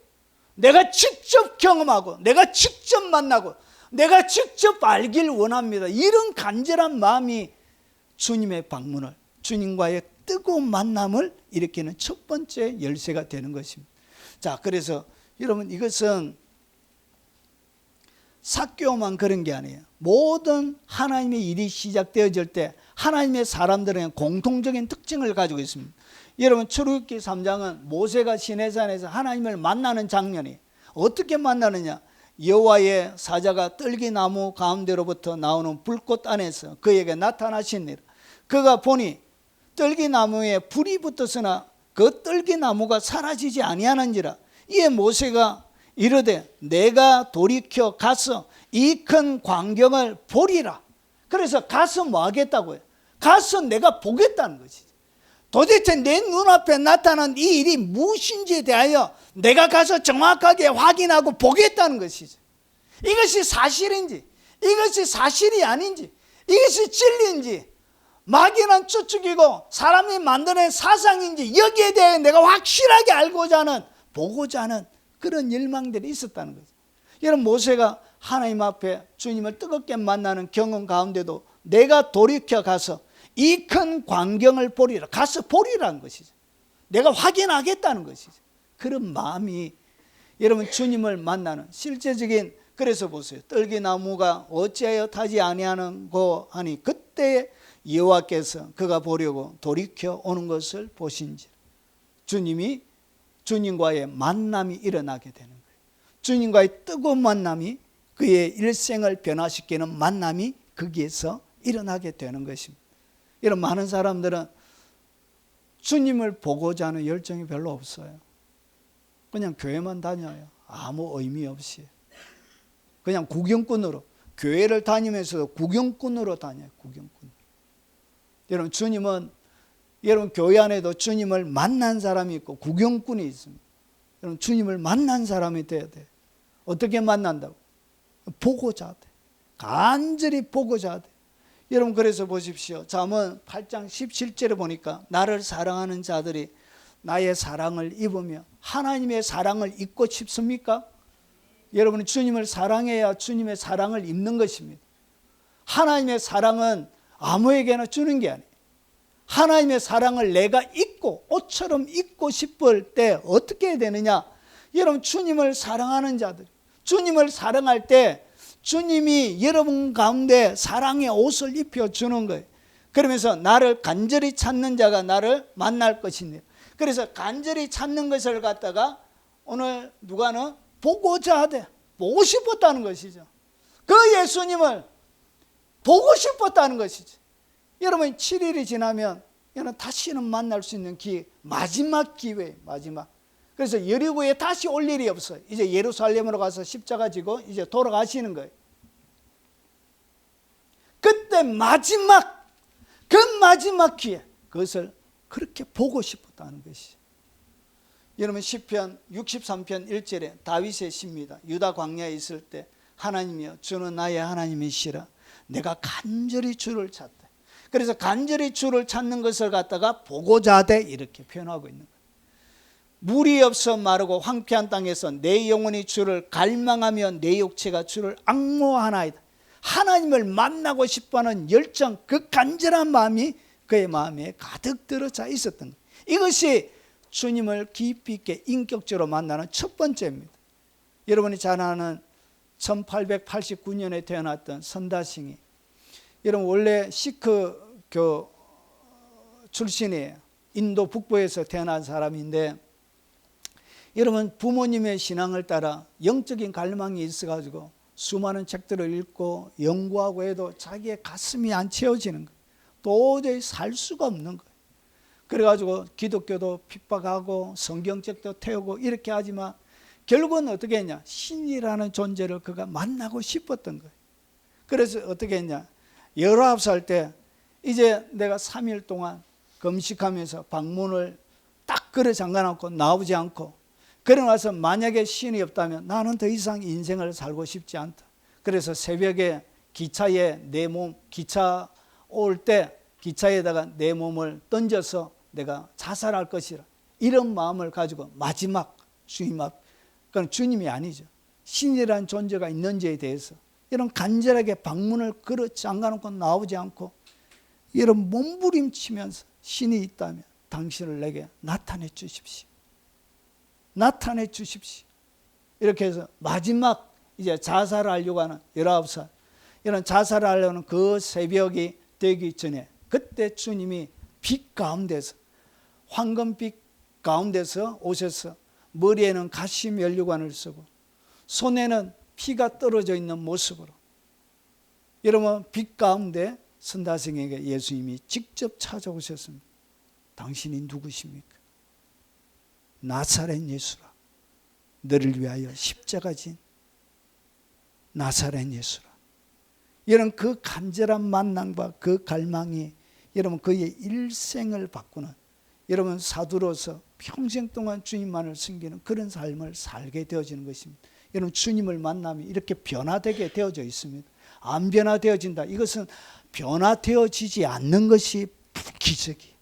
A: 내가 직접 경험하고 내가 직접 만나고 내가 직접 알길 원합니다. 이런 간절한 마음이 주님의 방문을, 주님과의 뜨거운 만남을 일으키는 첫 번째 열쇠가 되는 것입니다. 자, 그래서 여러분, 이것은 삭개오만 그런 게 아니에요. 모든 하나님의 일이 시작되어질 때 하나님의 사람들은 공통적인 특징을 가지고 있습니다. 여러분, 출애굽기 3장은 모세가 시내산에서 하나님을 만나는 장면이 어떻게 만나느냐? 여호와의 사자가 떨기나무 가운데로부터 나오는 불꽃 안에서 그에게 나타나시니라. 그가 보니 떨기나무에 불이 붙었으나 그 떨기나무가 사라지지 아니하는지라. 이에 모세가 이르되 내가 돌이켜 가서 이 큰 광경을 보리라. 그래서 가서 뭐 하겠다고요? 가서 내가 보겠다는 것이죠. 도대체 내 눈앞에 나타난 이 일이 무엇인지에 대하여 내가 가서 정확하게 확인하고 보겠다는 것이죠. 이것이 사실인지, 이것이 사실이 아닌지, 이것이 진리인지, 막연한 추측이고 사람이 만드는 사상인지, 여기에 대해 내가 확실하게 알고자 하는, 보고자 하는 그런 열망들이 있었다는 거죠. 여러분, 모세가 하나님 앞에 주님을 뜨겁게 만나는 경험 가운데도 내가 돌이켜 가서 이 큰 광경을 보리라, 가서 보리라는 것이죠. 내가 확인하겠다는 것이죠. 그런 마음이 여러분 주님을 만나는 실제적인, 그래서 보세요. 떨기나무가 어찌하여 타지 아니하는고 하니 그때 여호와께서 그가 보려고 돌이켜 오는 것을 보신지, 주님과의 만남이 일어나게 되는 거예요. 주님과의 뜨거운 만남이, 그의 일생을 변화시키는 만남이 거기에서 일어나게 되는 것입니다. 이런 많은 사람들은 주님을 보고자 하는 열정이 별로 없어요. 그냥 교회만 다녀요. 아무 의미 없이. 그냥 구경꾼으로, 교회를 다니면서도 구경꾼으로 다녀요. 구경꾼. 여러분, 주님은, 여러분 교회 안에도 주님을 만난 사람이 있고 구경꾼이 있습니다. 여러분, 주님을 만난 사람이 돼야 돼요. 어떻게 만난다고? 보고자 돼. 간절히 보고자 돼. 여러분, 그래서 보십시오. 잠언 8장 17절에 보니까 나를 사랑하는 자들이 나의 사랑을 입으며, 하나님의 사랑을 입고 싶습니까? 여러분이 주님을 사랑해야 주님의 사랑을 입는 것입니다. 하나님의 사랑은 아무에게나 주는 게 아니에요. 하나님의 사랑을 내가 입고 옷처럼 입고 싶을 때 어떻게 해야 되느냐? 여러분, 주님을 사랑하는 자들, 주님을 사랑할 때 주님이 여러분 가운데 사랑의 옷을 입혀주는 거예요. 그러면서 나를 간절히 찾는 자가 나를 만날 것이네요. 그래서 간절히 찾는 것을 갖다가 오늘 누가는 보고자 하되, 보고 싶었다는 것이죠. 그 예수님을 보고 싶었다는 것이죠. 여러분, 7일이 지나면 여러분 다시는 만날 수 있는 기회, 마지막 기회, 마지막. 그래서 여리고에 다시 올 일이 없어요. 이제 예루살렘으로 가서 십자가 지고 이제 돌아가시는 거예요. 그때 마지막, 그 마지막 기회, 그것을 그렇게 보고 싶었다는 것이죠. 여러분, 시편 63편 1절에 다윗의 시입니다. 유다 광야에 있을 때 하나님이여 주는 나의 하나님이시라, 내가 간절히 주를 찾다. 그래서 간절히 주를 찾는 것을 갖다가 보고자 하되 이렇게 표현하고 있는 거예요. 물이 없어 마르고 황폐한 땅에서 내 영혼이 주를 갈망하며 내 육체가 주를 앙모하나이다. 하나님을 만나고 싶어하는 열정, 그 간절한 마음이 그의 마음에 가득 들어차 있었던 거예요. 이것이 주님을 깊이 있게 인격적으로 만나는 첫 번째입니다. 여러분이 잘 아는 1889년에 태어났던 선다싱이, 여러분 원래 시크교 출신이에요. 인도 북부에서 태어난 사람인데, 여러분 부모님의 신앙을 따라 영적인 갈망이 있어가지고 수많은 책들을 읽고 연구하고 해도 자기의 가슴이 안 채워지는 거예요. 도저히 살 수가 없는 거예요. 그래가지고 기독교도 핍박하고 성경책도 태우고 이렇게 하지만 결국은 어떻게 했냐, 신이라는 존재를 그가 만나고 싶었던 거예요. 그래서 어떻게 했냐, 19살 때 이제 내가 3일 동안 금식하면서 방문을 딱 걸어 잠가놓고 나오지 않고, 그러고 나서 만약에 신이 없다면 나는 더 이상 인생을 살고 싶지 않다. 그래서 새벽에 기차에 내 몸, 기차 올 때 기차에다가 내 몸을 던져서 내가 자살할 것이라, 이런 마음을 가지고 마지막 주님 앞, 그건 주님이 아니죠, 신이라는 존재가 있는지에 대해서 이런 간절하게 방문을 걸어 잠가놓고 나오지 않고 이런 몸부림치면서 신이 있다면 당신을 내게 나타내 주십시오. 나타내 주십시오. 이렇게 해서 마지막 이제 자살을 하려고 하는 19살, 이런 자살을 하려는 그 새벽이 되기 전에 그때 주님이 빛 가운데서, 황금빛 가운데서 오셔서 머리에는 가시 면류관을 쓰고 손에는 피가 떨어져 있는 모습으로, 여러분 빛 가운데 선다생에게 예수님이 직접 찾아오셨습니다. 당신이 누구십니까? 나사렛 예수라, 너를 위하여 십자가 진 나사렛 예수라. 이런 그 간절한 만남과 그 갈망이 여러분 그의 일생을 바꾸는, 여러분 사도로서 평생 동안 주님만을 섬기는 그런 삶을 살게 되어지는 것입니다. 여러분 주님을 만나면 이렇게 변화되게 되어져 있습니다. 안 변화되어진다, 이것은 변화되어지지 않는 것이 기적이,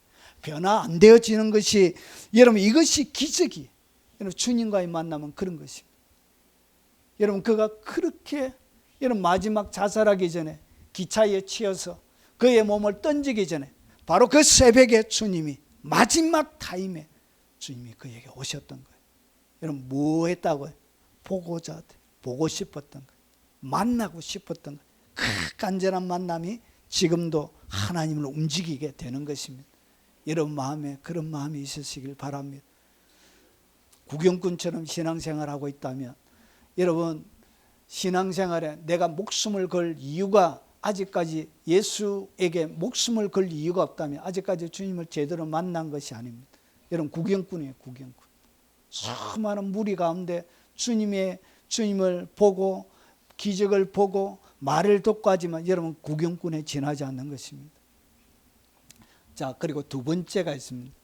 A: 변화 안 되어지는 것이, 여러분 이것이 기적이, 여러분 주님과의 만남은 그런 것입니다. 여러분 그가 그렇게, 여러분 마지막 자살하기 전에 기차에 치여서 그의 몸을 던지기 전에 바로 그 새벽에 주님이, 마지막 타임에 주님이 그에게 오셨던 거예요. 여러분 뭐 했다고요? 보고자 돼, 보고 싶었던 거예요. 만나고 싶었던 거예요. 그 간절한 만남이 지금도 하나님을 움직이게 되는 것입니다. 여러분 마음에 그런 마음이 있으시길 바랍니다. 구경꾼처럼 신앙생활하고 있다면, 여러분 신앙생활에 내가 목숨을 걸 이유가, 아직까지 예수에게 목숨을 걸 이유가 없다면 아직까지 주님을 제대로 만난 것이 아닙니다. 여러분 구경꾼이에요, 구경꾼. 수많은 무리 가운데 주님을 보고 기적을 보고 말을 듣고 하지만 여러분 구경꾼에 지나지 않는 것입니다. 자, 그리고 두 번째가 있습니다.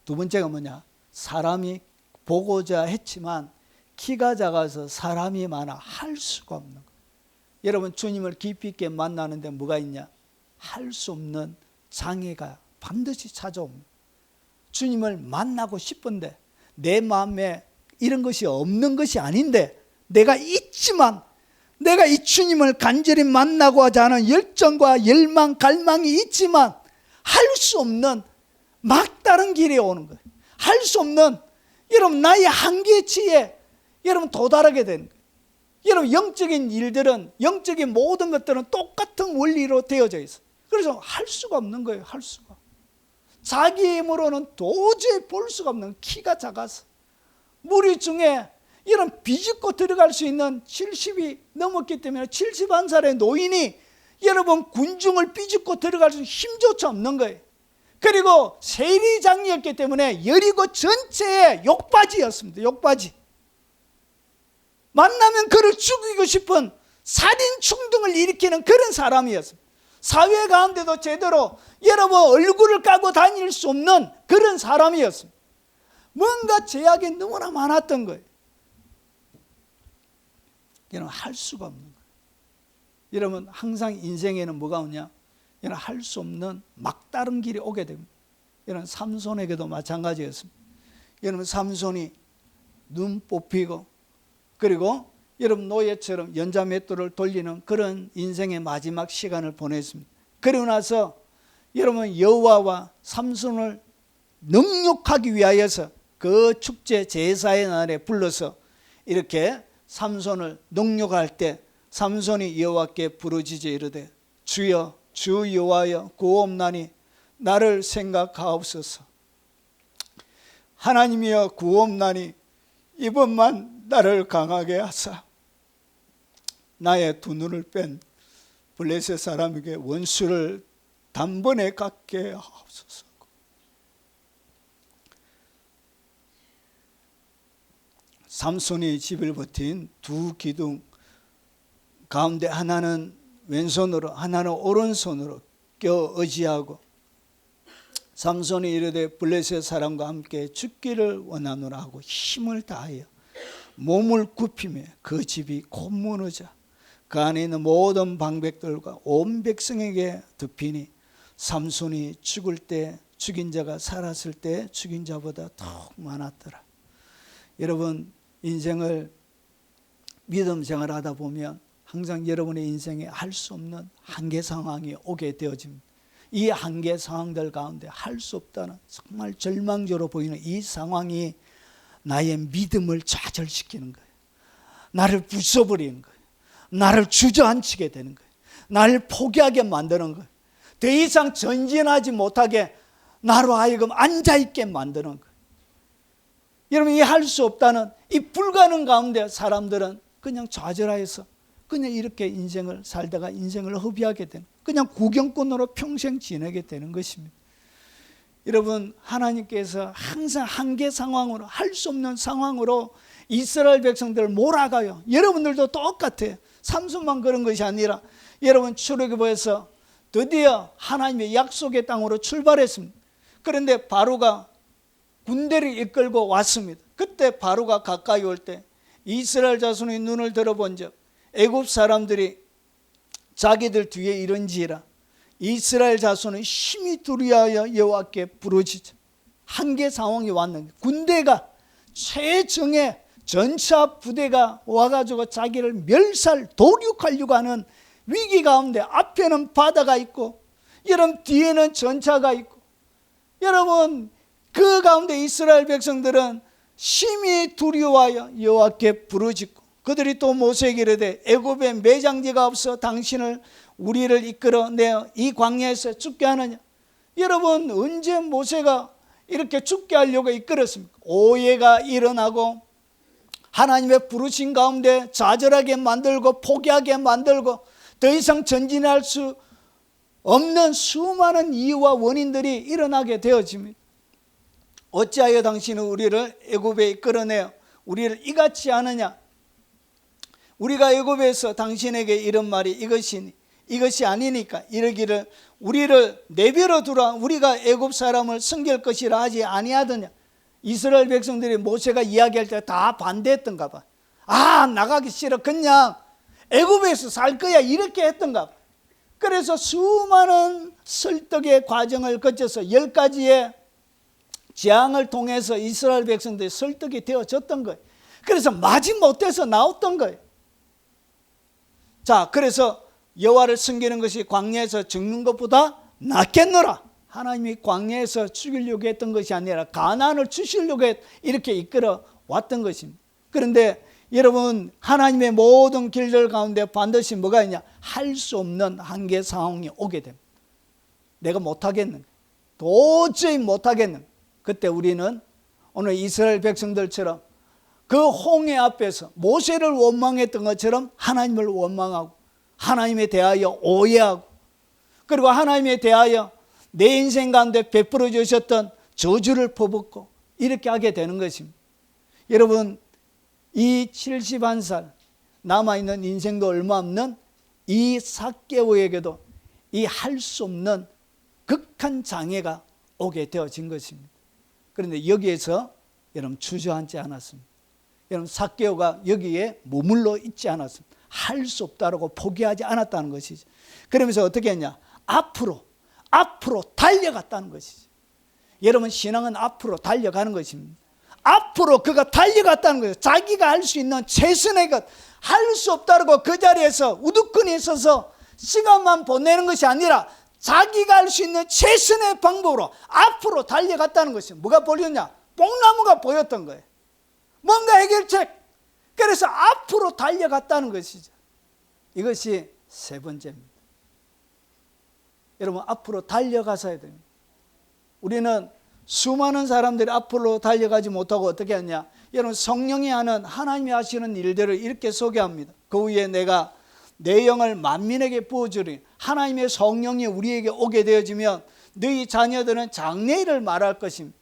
A: 두 번째가 뭐냐, 사람이 보고자 했지만 키가 작아서 사람이 많아 할 수가 없는 거예요. 여러분 주님을 깊이 있게 만나는데 뭐가 있냐, 할 수 없는 장애가 반드시 찾아옵니다. 주님을 만나고 싶은데 내 마음에 이런 것이 없는 것이 아닌데, 내가 있지만, 내가 이 주님을 간절히 만나고 하자 하는 열정과 열망, 갈망이 있지만 할 수 없는 막다른 길이 오는 거예요. 할 수 없는, 여러분 나의 한계치에 여러분 도달하게 되는 거예요. 여러분 영적인 일들은, 영적인 모든 것들은 똑같은 원리로 되어져 있어요. 그래서 할 수가 없는 거예요. 할 수가. 자기 힘으로는 도저히 볼 수가 없는, 키가 작아서. 무리 중에 이런 비집고 들어갈 수 있는 70이 넘었기 때문에 71살의 노인이 여러분 군중을 비집고 들어갈 수 있는 힘조차 없는 거예요. 그리고 세리장이었기 때문에 여리고 전체에 욕바지였습니다. 욕바지. 만나면 그를 죽이고 싶은 살인 충동을 일으키는 그런 사람이었습니다. 사회 가운데도 제대로 여러분 얼굴을 까고 다닐 수 없는 그런 사람이었습니다. 뭔가 제약이 너무나 많았던 거예요. 여러분 할 수가 없는 거예요. 여러분 항상 인생에는 뭐가 오냐, 여러분 할 수 없는 막다른 길이 오게 됩니다. 여러분 삼손에게도 마찬가지였습니다. 여러분 삼손이 눈 뽑히고, 그리고 여러분 노예처럼 연자 맷돌을 돌리는 그런 인생의 마지막 시간을 보냈습니다. 그러고 나서 여러분 여호와와 삼손을 능욕하기 위하여서 그 축제 제사의 날에 불러서 이렇게 삼손을 능욕할 때 삼손이 여호와께 부르짖어 이르되 주여 주 여호와여 구옵나니 나를 생각하옵소서. 하나님이여 구옵나니 이번만 나를 강하게 하사 나의 두 눈을 뺀 블레셋 사람에게 원수를 단번에 갚게 하옵소서. 삼손이 집을 버틴 두 기둥 가운데 하나는 왼손으로 하나는 오른손으로 껴 의지하고 삼손이 이르되 블레셋 사람과 함께 죽기를 원하노라 하고 힘을 다하여 몸을 굽히며 그 집이 곧 무너져 그 안에 있는 모든 방백들과 온 백성에게 덮이니 삼손이 죽을 때 죽인 자가 살았을 때 죽인 자보다 더 많았더라. 여러분, 인생을 믿음 생활하다 보면 항상 여러분의 인생에 할 수 없는 한계 상황이 오게 되어집니다. 이 한계 상황들 가운데 할 수 없다는 정말 절망적으로 보이는 이 상황이 나의 믿음을 좌절시키는 거예요. 나를 부숴버리는 거예요. 나를 주저앉히게 되는 거예요. 나를 포기하게 만드는 거예요. 더 이상 전진하지 못하게 나로 하여금 앉아있게 만드는 거예요. 여러분, 이 할 수 없다는 이 불가능 가운데 사람들은 그냥 좌절하여서 그냥 이렇게 인생을 살다가 인생을 허비하게 되는, 그냥 구경꾼으로 평생 지내게 되는 것입니다. 여러분, 하나님께서 항상 한계 상황으로, 할 수 없는 상황으로 이스라엘 백성들을 몰아가요. 여러분들도 똑같아요. 삼손만 그런 것이 아니라 여러분, 출애굽에서 드디어 하나님의 약속의 땅으로 출발했습니다. 그런데 바로가 군대를 이끌고 왔습니다. 그때 바로가 가까이 올 때 이스라엘 자손의 눈을 들어본 적, 애굽 사람들이 자기들 뒤에 이른지라 이스라엘 자손은 힘이 두려워하여 여호와께 부르짖어. 한계 상황이 왔는데 군대가 최정예 전차 부대가 와가지고 자기를 멸살 도륙하려고 하는 위기 가운데 앞에는 바다가 있고 여러분 뒤에는 전차가 있고 여러분 그 가운데 이스라엘 백성들은 심히 두려워하여 여호와께 부르짖고 그들이 또 모세에게 이르되 애굽에 매장지가 없어 당신을 우리를 이끌어내어 이 광야에서 죽게 하느냐. 여러분 언제 모세가 이렇게 죽게 하려고 이끌었습니까? 오해가 일어나고 하나님의 부르신 가운데 좌절하게 만들고 포기하게 만들고 더 이상 전진할 수 없는 수많은 이유와 원인들이 일어나게 되어집니다. 어찌하여 당신은 우리를 애굽에 이끌어내어 우리를 이같이 하느냐. 우리가 애굽에서 당신에게 이런 말이 이것이 아니니까 이르기를 우리를 내버려 두라. 우리가 애굽 사람을 섬길 것이라 하지 아니하더냐. 이스라엘 백성들이 모세가 이야기할 때 다 반대했던가 봐. 아, 나가기 싫어. 그냥 애굽에서 살 거야. 이렇게 했던가 봐. 그래서 수많은 설득의 과정을 거쳐서 10가지의 재앙을 통해서 이스라엘 백성들이 설득이 되어졌던 거예요. 그래서 마지못해서 나왔던 거예요. 자, 그래서 여호와를 섬기는 것이 광야에서 죽는 것보다 낫겠노라. 하나님이 광야에서 죽이려고 했던 것이 아니라 가나안을 주시려고 이렇게 이끌어 왔던 것입니다. 그런데 여러분 하나님의 모든 길들 가운데 반드시 뭐가 있냐? 할 수 없는 한계 상황이 오게 됩니다. 내가 못하겠는, 도저히 못하겠는. 그때 우리는 오늘 이스라엘 백성들처럼 그 홍해 앞에서 모세를 원망했던 것처럼 하나님을 원망하고 하나님에 대하여 오해하고 그리고 하나님에 대하여 내 인생 가운데 베풀어 주셨던 저주를 퍼붓고 이렇게 하게 되는 것입니다. 여러분 이 71살 남아있는 인생도 얼마 없는 이 삭개오에게도 이 할 수 없는 극한 장애가 오게 되어진 것입니다. 그런데 여기에서 여러분 주저앉지 않았습니다. 여러분 삭개오가 여기에 머물러 있지 않았습니다. 할 수 없다라고 포기하지 않았다는 것이죠. 그러면서 어떻게 했냐? 앞으로 달려갔다는 것이죠. 여러분 신앙은 앞으로 달려가는 것입니다. 앞으로 그가 달려갔다는 거예요. 자기가 할 수 있는 최선의 것, 할 수 없다고 그 자리에서 우두커니 있어서 시간만 보내는 것이 아니라 자기가 할 수 있는 최선의 방법으로 앞으로 달려갔다는 것이죠. 뭐가 보였냐? 뽕나무가 보였던 거예요. 뭔가 해결책. 그래서 앞으로 달려갔다는 것이죠. 이것이 세 번째입니다. 여러분, 앞으로 달려가셔야 됩니다. 우리는 수많은 사람들이 앞으로 달려가지 못하고 어떻게 하냐? 여러분, 성령이 하는, 하나님이 하시는 일들을 이렇게 소개합니다. 그 위에 내가 내 영을 만민에게 부어주리니, 하나님의 성령이 우리에게 오게 되어지면 너희 자녀들은 장래일을 말할 것입니다.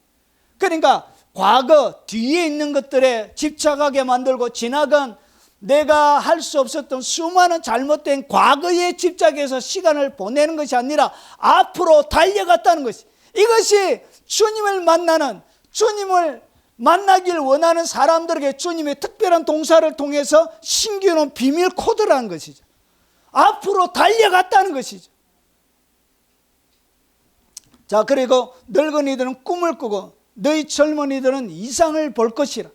A: 그러니까 과거 뒤에 있는 것들에 집착하게 만들고 지나간 내가 할 수 없었던 수많은 잘못된 과거에 집착해서 시간을 보내는 것이 아니라 앞으로 달려갔다는 것이, 이것이 주님을 만나는, 주님을 만나길 원하는 사람들에게 주님의 특별한 동사를 통해서 신기는 비밀 코드라는 것이죠. 앞으로 달려갔다는 것이죠. 자, 그리고 늙은이들은 꿈을 꾸고 너희 젊은이들은 이상을 볼 것이라.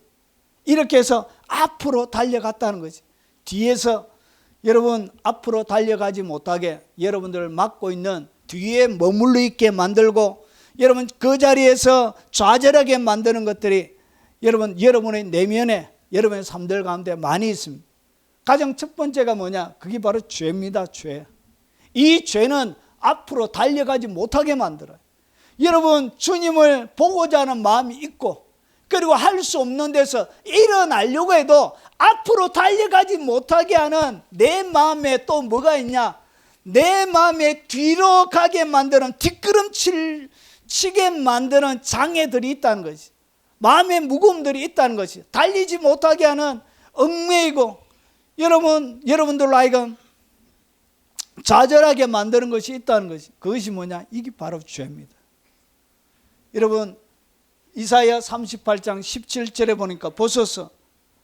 A: 이렇게 해서 앞으로 달려갔다는 거지. 뒤에서 여러분 앞으로 달려가지 못하게 여러분들을 막고 있는, 뒤에 머물러 있게 만들고 여러분 그 자리에서 좌절하게 만드는 것들이 여러분의 내면에, 여러분의 삶들 가운데 많이 있습니다. 가장 첫 번째가 뭐냐? 그게 바로 죄입니다. 죄. 이 죄는 앞으로 달려가지 못하게 만들어요. 여러분, 주님을 보고자 하는 마음이 있고, 그리고 할 수 없는 데서 일어나려고 해도 앞으로 달려가지 못하게 하는 내 마음에 또 뭐가 있냐? 내 마음에 뒤로 가게 만드는, 뒷걸음치게 만드는 장애들이 있다는 것이, 마음의 무거움들이 있다는 것이, 달리지 못하게 하는 얽매이고 여러분들로 하여금 좌절하게 만드는 것이 있다는 것이, 그것이 뭐냐? 이게 바로 죄입니다. 여러분, 이사야 38장 17절에 보니까 보소서,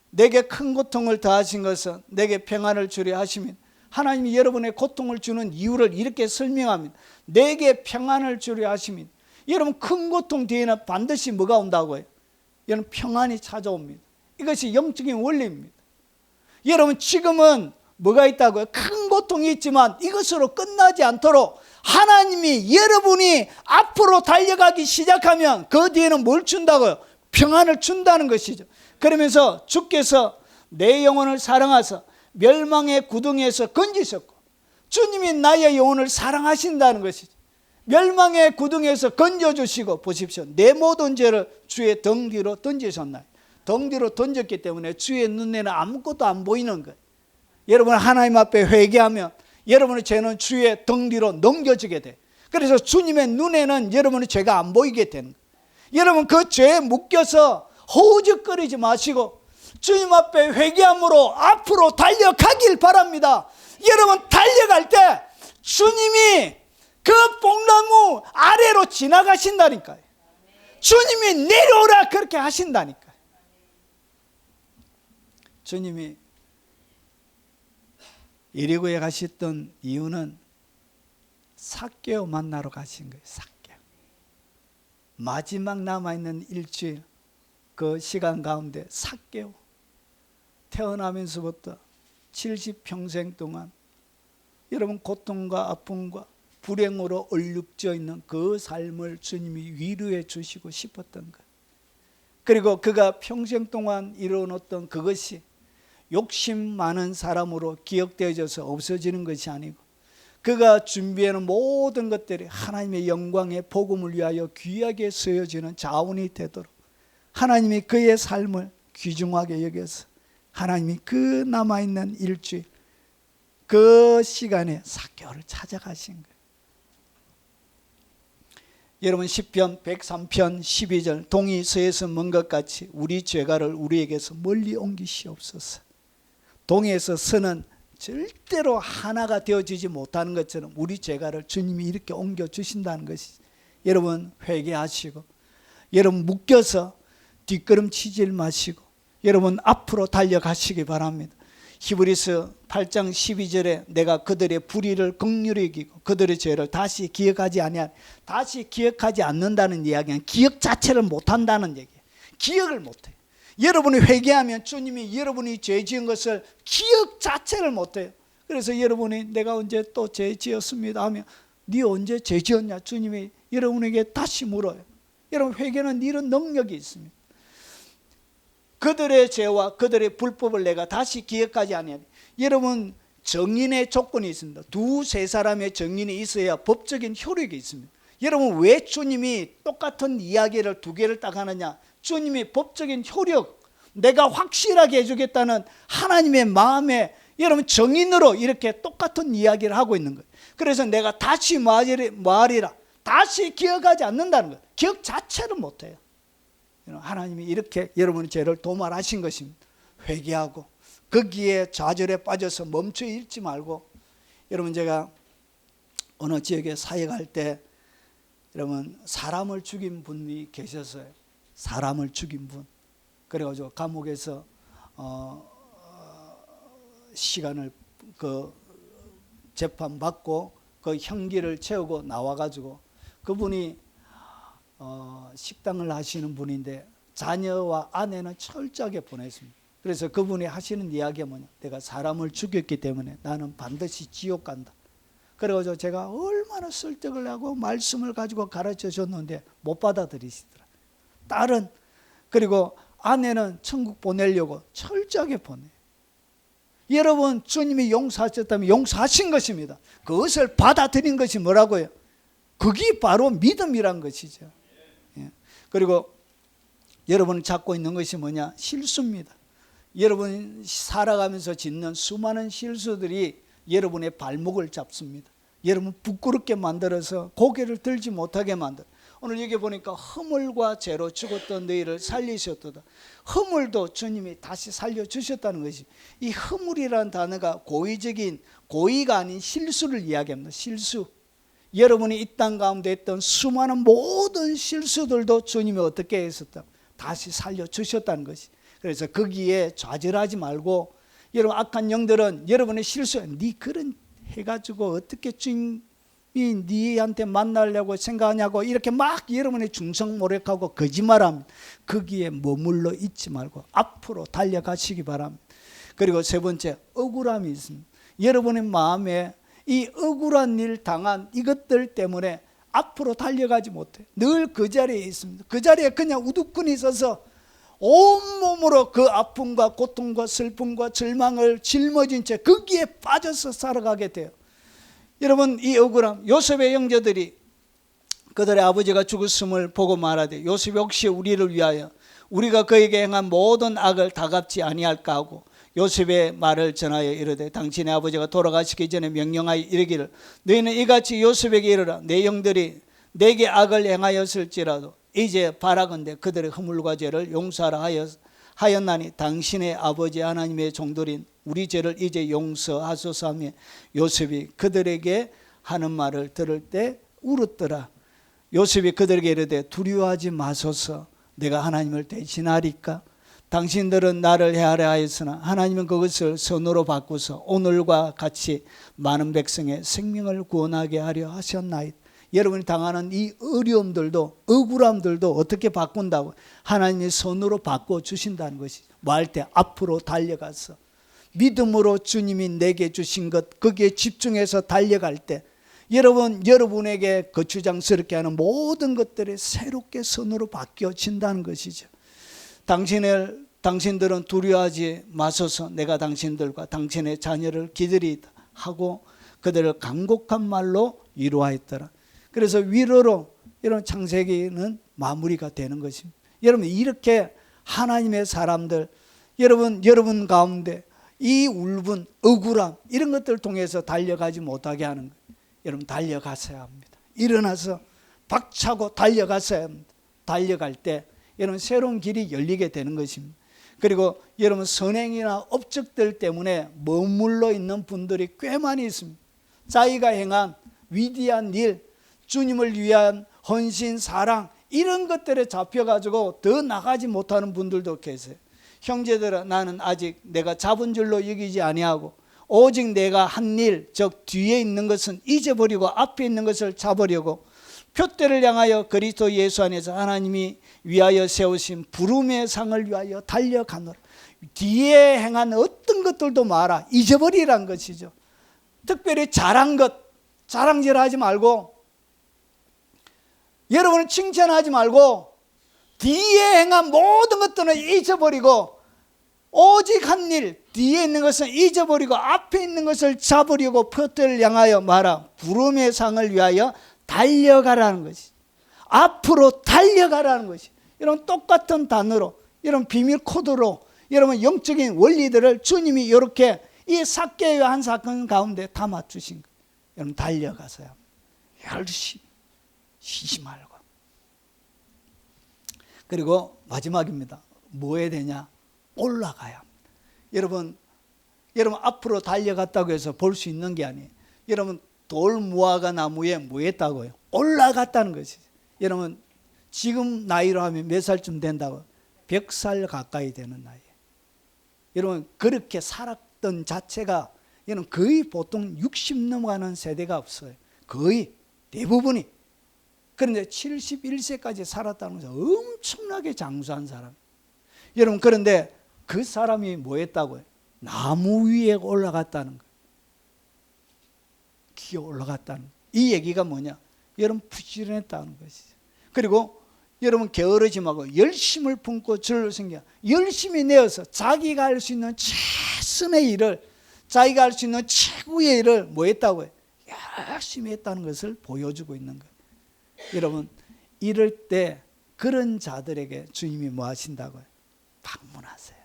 A: 내게 큰 고통을 더하신 것은 내게 평안을 주려 하시면, 하나님이 여러분의 고통을 주는 이유를 이렇게 설명합니다. 내게 평안을 주려 하시면, 여러분 큰 고통 뒤에는 반드시 뭐가 온다고요? 여러분 평안이 찾아옵니다. 이것이 영적인 원리입니다. 여러분 지금은 뭐가 있다고요? 큰 고통이 있지만 이것으로 끝나지 않도록 하나님이, 여러분이 앞으로 달려가기 시작하면 그 뒤에는 뭘 준다고요? 평안을 준다는 것이죠. 그러면서 주께서 내 영혼을 사랑하사 멸망의 구덩이에서 건지셨고, 주님이 나의 영혼을 사랑하신다는 것이죠. 멸망의 구덩이에서 건져주시고, 보십시오, 내 모든 죄를 주의 등 뒤로 던지셨나요? 등 뒤로 던졌기 때문에 주의 눈에는 아무것도 안 보이는 거예요. 여러분 하나님 앞에 회개하면 여러분의 죄는 주의 등 뒤로 넘겨지게 돼. 그래서 주님의 눈에는 여러분의 죄가 안 보이게 되는 거예요. 여러분 그 죄에 묶여서 허우적거리지 마시고 주님 앞에 회개함으로 앞으로 달려가길 바랍니다. 여러분 달려갈 때 주님이 그 뽕나무 아래로 지나가신다니까요. 주님이 내려오라 그렇게 하신다니까요. 주님이 예리고에 가셨던 이유는 삭개오 만나러 가신 거예요. 삭개오. 마지막 남아있는 일주일 그 시간 가운데 삭개오, 태어나면서부터 70평생 동안 여러분 고통과 아픔과 불행으로 얼룩져 있는 그 삶을 주님이 위로해 주시고 싶었던 것. 그리고 그가 평생 동안 이뤄놓았던 그것이 욕심 많은 사람으로 기억되어져서 없어지는 것이 아니고, 그가 준비하는 모든 것들이 하나님의 영광의 복음을 위하여 귀하게 쓰여지는 자원이 되도록 하나님이 그의 삶을 귀중하게 여겨서 하나님이 그 남아있는 일주일 그 시간에 삭개오를 찾아가신 거예요. 여러분 시편 103편 12절, 동이 서에서 먼 것 같이 우리 죄가를 우리에게서 멀리 옮기시옵소서. 동에서 서는 절대로 하나가 되어지지 못하는 것처럼 우리 죄가를 주님이 이렇게 옮겨주신다는 것이, 여러분 회개하시고 여러분 묶여서 뒷걸음치지 마시고 여러분 앞으로 달려가시기 바랍니다. 히브리서 8장 12절에 내가 그들의 불의를 긍휼히 여기고 그들의 죄를 다시 기억하지 아니하니, 다시 기억하지 않는다는 이야기는 기억 자체를 못한다는 얘기예요. 기억을 못해요. 여러분이 회개하면 주님이 여러분이 죄 지은 것을 기억 자체를 못해요. 그래서 여러분이 내가 언제 또 죄 지었습니다 하면 네 언제 죄 지었냐 주님이 여러분에게 다시 물어요. 여러분, 회개는 이런 능력이 있습니다. 그들의 죄와 그들의 불법을 내가 다시 기억하지 아니하리. 여러분, 정인의 조건이 있습니다. 두세 사람의 정인이 있어야 법적인 효력이 있습니다. 여러분, 왜 주님이 똑같은 이야기를 두 개를 딱 하느냐? 주님이 법적인 효력, 내가 확실하게 해주겠다는 하나님의 마음에 여러분 정인으로 이렇게 똑같은 이야기를 하고 있는 거예요. 그래서 내가 다시 말이라 다시 기억하지 않는다는 거예요. 기억 자체를 못해요. 하나님이 이렇게 여러분의 죄를 도말하신 것입니다. 회개하고 거기에 좌절에 빠져서 멈춰 있지 말고, 여러분, 제가 어느 지역에 사역할 때 여러분 사람을 죽인 분이 계셨어요. 사람을 죽인 분. 그래가지고 감옥에서 시간을 그 재판 받고 그 형기를 채우고 나와가지고 그분이 식당을 하시는 분인데 자녀와 아내는 철저하게 보냈습니다. 그래서 그분이 하시는 이야기가 뭐냐? 내가 사람을 죽였기 때문에 나는 반드시 지옥 간다. 그래가지고 제가 얼마나 설득을 하고 말씀을 가지고 가르쳐 줬는데 못 받아들이시더라. 딸은, 그리고 아내는 천국 보내려고 철저하게 보내. 여러분, 주님이 용서하셨다면 용서하신 것입니다. 그것을 받아들인 것이 뭐라고요? 그게 바로 믿음이란 것이죠. 예. 그리고 여러분이 잡고 있는 것이 뭐냐? 실수입니다. 여러분 살아가면서 짓는 수많은 실수들이 여러분의 발목을 잡습니다. 여러분 부끄럽게 만들어서 고개를 들지 못하게 만들어. 오늘 여기 보니까 허물과 죄로 죽었던 너희를 살리셨도다. 허물도 주님이 다시 살려주셨다는 것이, 이 허물이라는 단어가 고의적인, 고의가 아닌 실수를 이야기합니다. 실수. 여러분이 이 땅 가운데 했던 수많은 모든 실수들도 주님이 어떻게 했었다? 다시 살려주셨다는 것이. 그래서 거기에 좌절하지 말고, 여러분 악한 영들은 여러분의 실수에 네 그런 해가지고 어떻게 주님이 네한테 만나려고 생각하냐고 이렇게 막 여러분의 중성모략하고 거짓말합니다. 거기에 머물러 있지 말고 앞으로 달려가시기 바랍니다. 그리고 세 번째, 억울함이 있습니다. 여러분의 마음에 이 억울한 일 당한 이것들 때문에 앞으로 달려가지 못해. 늘 그 자리에 있습니다. 그 자리에 그냥 우두커니 있어서 온몸으로 그 아픔과 고통과 슬픔과 절망을 짊어진 채 거기에 빠져서 살아가게 돼요. 여러분, 이 억울함, 요셉의 형제들이 그들의 아버지가 죽었음을 보고 말하되 요셉이 혹시 우리를 위하여 우리가 그에게 행한 모든 악을 다 갚지 아니할까 하고 요셉의 말을 전하여 이르되 당신의 아버지가 돌아가시기 전에 명령하여 이르기를 너희는 이같이 요셉에게 이르라. 내 형들이 내게 악을 행하였을지라도 이제 바라건대 그들의 허물과 죄를 용서하라 하였나니 당신의 아버지 하나님의 종들인 우리 죄를 이제 용서하소서 하며 요셉이 그들에게 하는 말을 들을 때 울었더라. 요셉이 그들에게 이르되 두려워하지 마소서. 내가 하나님을 대신하리까? 당신들은 나를 해하려 하였으나 하나님은 그것을 선으로 바꾸서 오늘과 같이 많은 백성의 생명을 구원하게 하려 하셨나이다. 여러분이 당하는 이 어려움들도 억울함들도 어떻게 바꾼다고? 하나님이 선으로 바꿔주신다는 것이. 뭐 할 때? 앞으로 달려가서 믿음으로 주님이 내게 주신 것 거기에 집중해서 달려갈 때 여러분에게 거추장스럽게 하는 모든 것들이 새롭게 선으로 바뀌어진다는 것이죠. 당신들은 두려워하지 마소서. 내가 당신들과 당신의 자녀를 기다리다 하고 그들을 간곡한 말로 위로하였더라. 그래서 위로로 여러분 창세기는 마무리가 되는 것입니다. 여러분 이렇게 하나님의 사람들 여러분 가운데 이 울분, 억울함 이런 것들을 통해서 달려가지 못하게 하는 거예요. 여러분 달려가셔야 합니다. 일어나서 박차고 달려가셔야 합니다. 달려갈 때 여러분 새로운 길이 열리게 되는 것입니다. 그리고 여러분 선행이나 업적들 때문에 머물러 있는 분들이 꽤 많이 있습니다. 자기가 행한 위대한 일, 주님을 위한 헌신, 사랑 이런 것들에 잡혀가지고 더 나가지 못하는 분들도 계세요. 형제들아 나는 아직 내가 잡은 줄로 여기지 아니하고 오직 내가 한 일, 즉 뒤에 있는 것은 잊어버리고 앞에 있는 것을 잡으려고 표대를 향하여 그리스도 예수 안에서 하나님이 위하여 세우신 부름의 상을 위하여 달려가노라. 뒤에 행한 어떤 것들도 마라. 잊어버리란 것이죠. 특별히 잘한 것, 자랑질하지 말고 여러분은 칭찬하지 말고 뒤에 행한 모든 것들은 잊어버리고 오직 한 일, 뒤에 있는 것은 잊어버리고 앞에 있는 것을 잡으려고 표대를 향하여 말하 부름의 상을 위하여 달려가라는 것이. 앞으로 달려가라는 것이. 이런 똑같은 단어로, 이런 비밀 코드로 여러분 영적인 원리들을 주님이 이렇게 이 삭개의 한 사건 가운데 담아 주신 거예요. 여러분 달려가세요. 열심히 쉬지 말고. 그리고 마지막입니다. 뭐 해야 되냐? 올라가야 합니다. 여러분 앞으로 달려갔다고 해서 볼 수 있는 게 아니에요. 여러분 돌무화과 나무에 뭐 했다고요? 올라갔다는 것이죠. 여러분 지금 나이로 하면 몇 살쯤 된다고? 100살 가까이 되는 나이에. 여러분 그렇게 살았던 자체가 여러분 거의 보통 60 넘어가는 세대가 없어요. 거의 대부분이. 그런데 71세까지 살았다는 것은 엄청나게 장수한 사람. 여러분 그런데 그 사람이 뭐 했다고요? 나무 위에 올라갔다는 거예요. 기어 올라갔다는 거예요. 이 얘기가 뭐냐? 여러분 부지런했다는 것이죠. 그리고 여러분 게으르지 말고 열심을 품고 줄을 섬겨 열심히 내어서 자기가 할 수 있는 최선의 일을, 자기가 할 수 있는 최고의 일을 뭐 했다고요? 열심히 했다는 것을 보여주고 있는 거예요. 여러분 이럴 때 그런 자들에게 주님이 뭐 하신다고요? 방문하세요.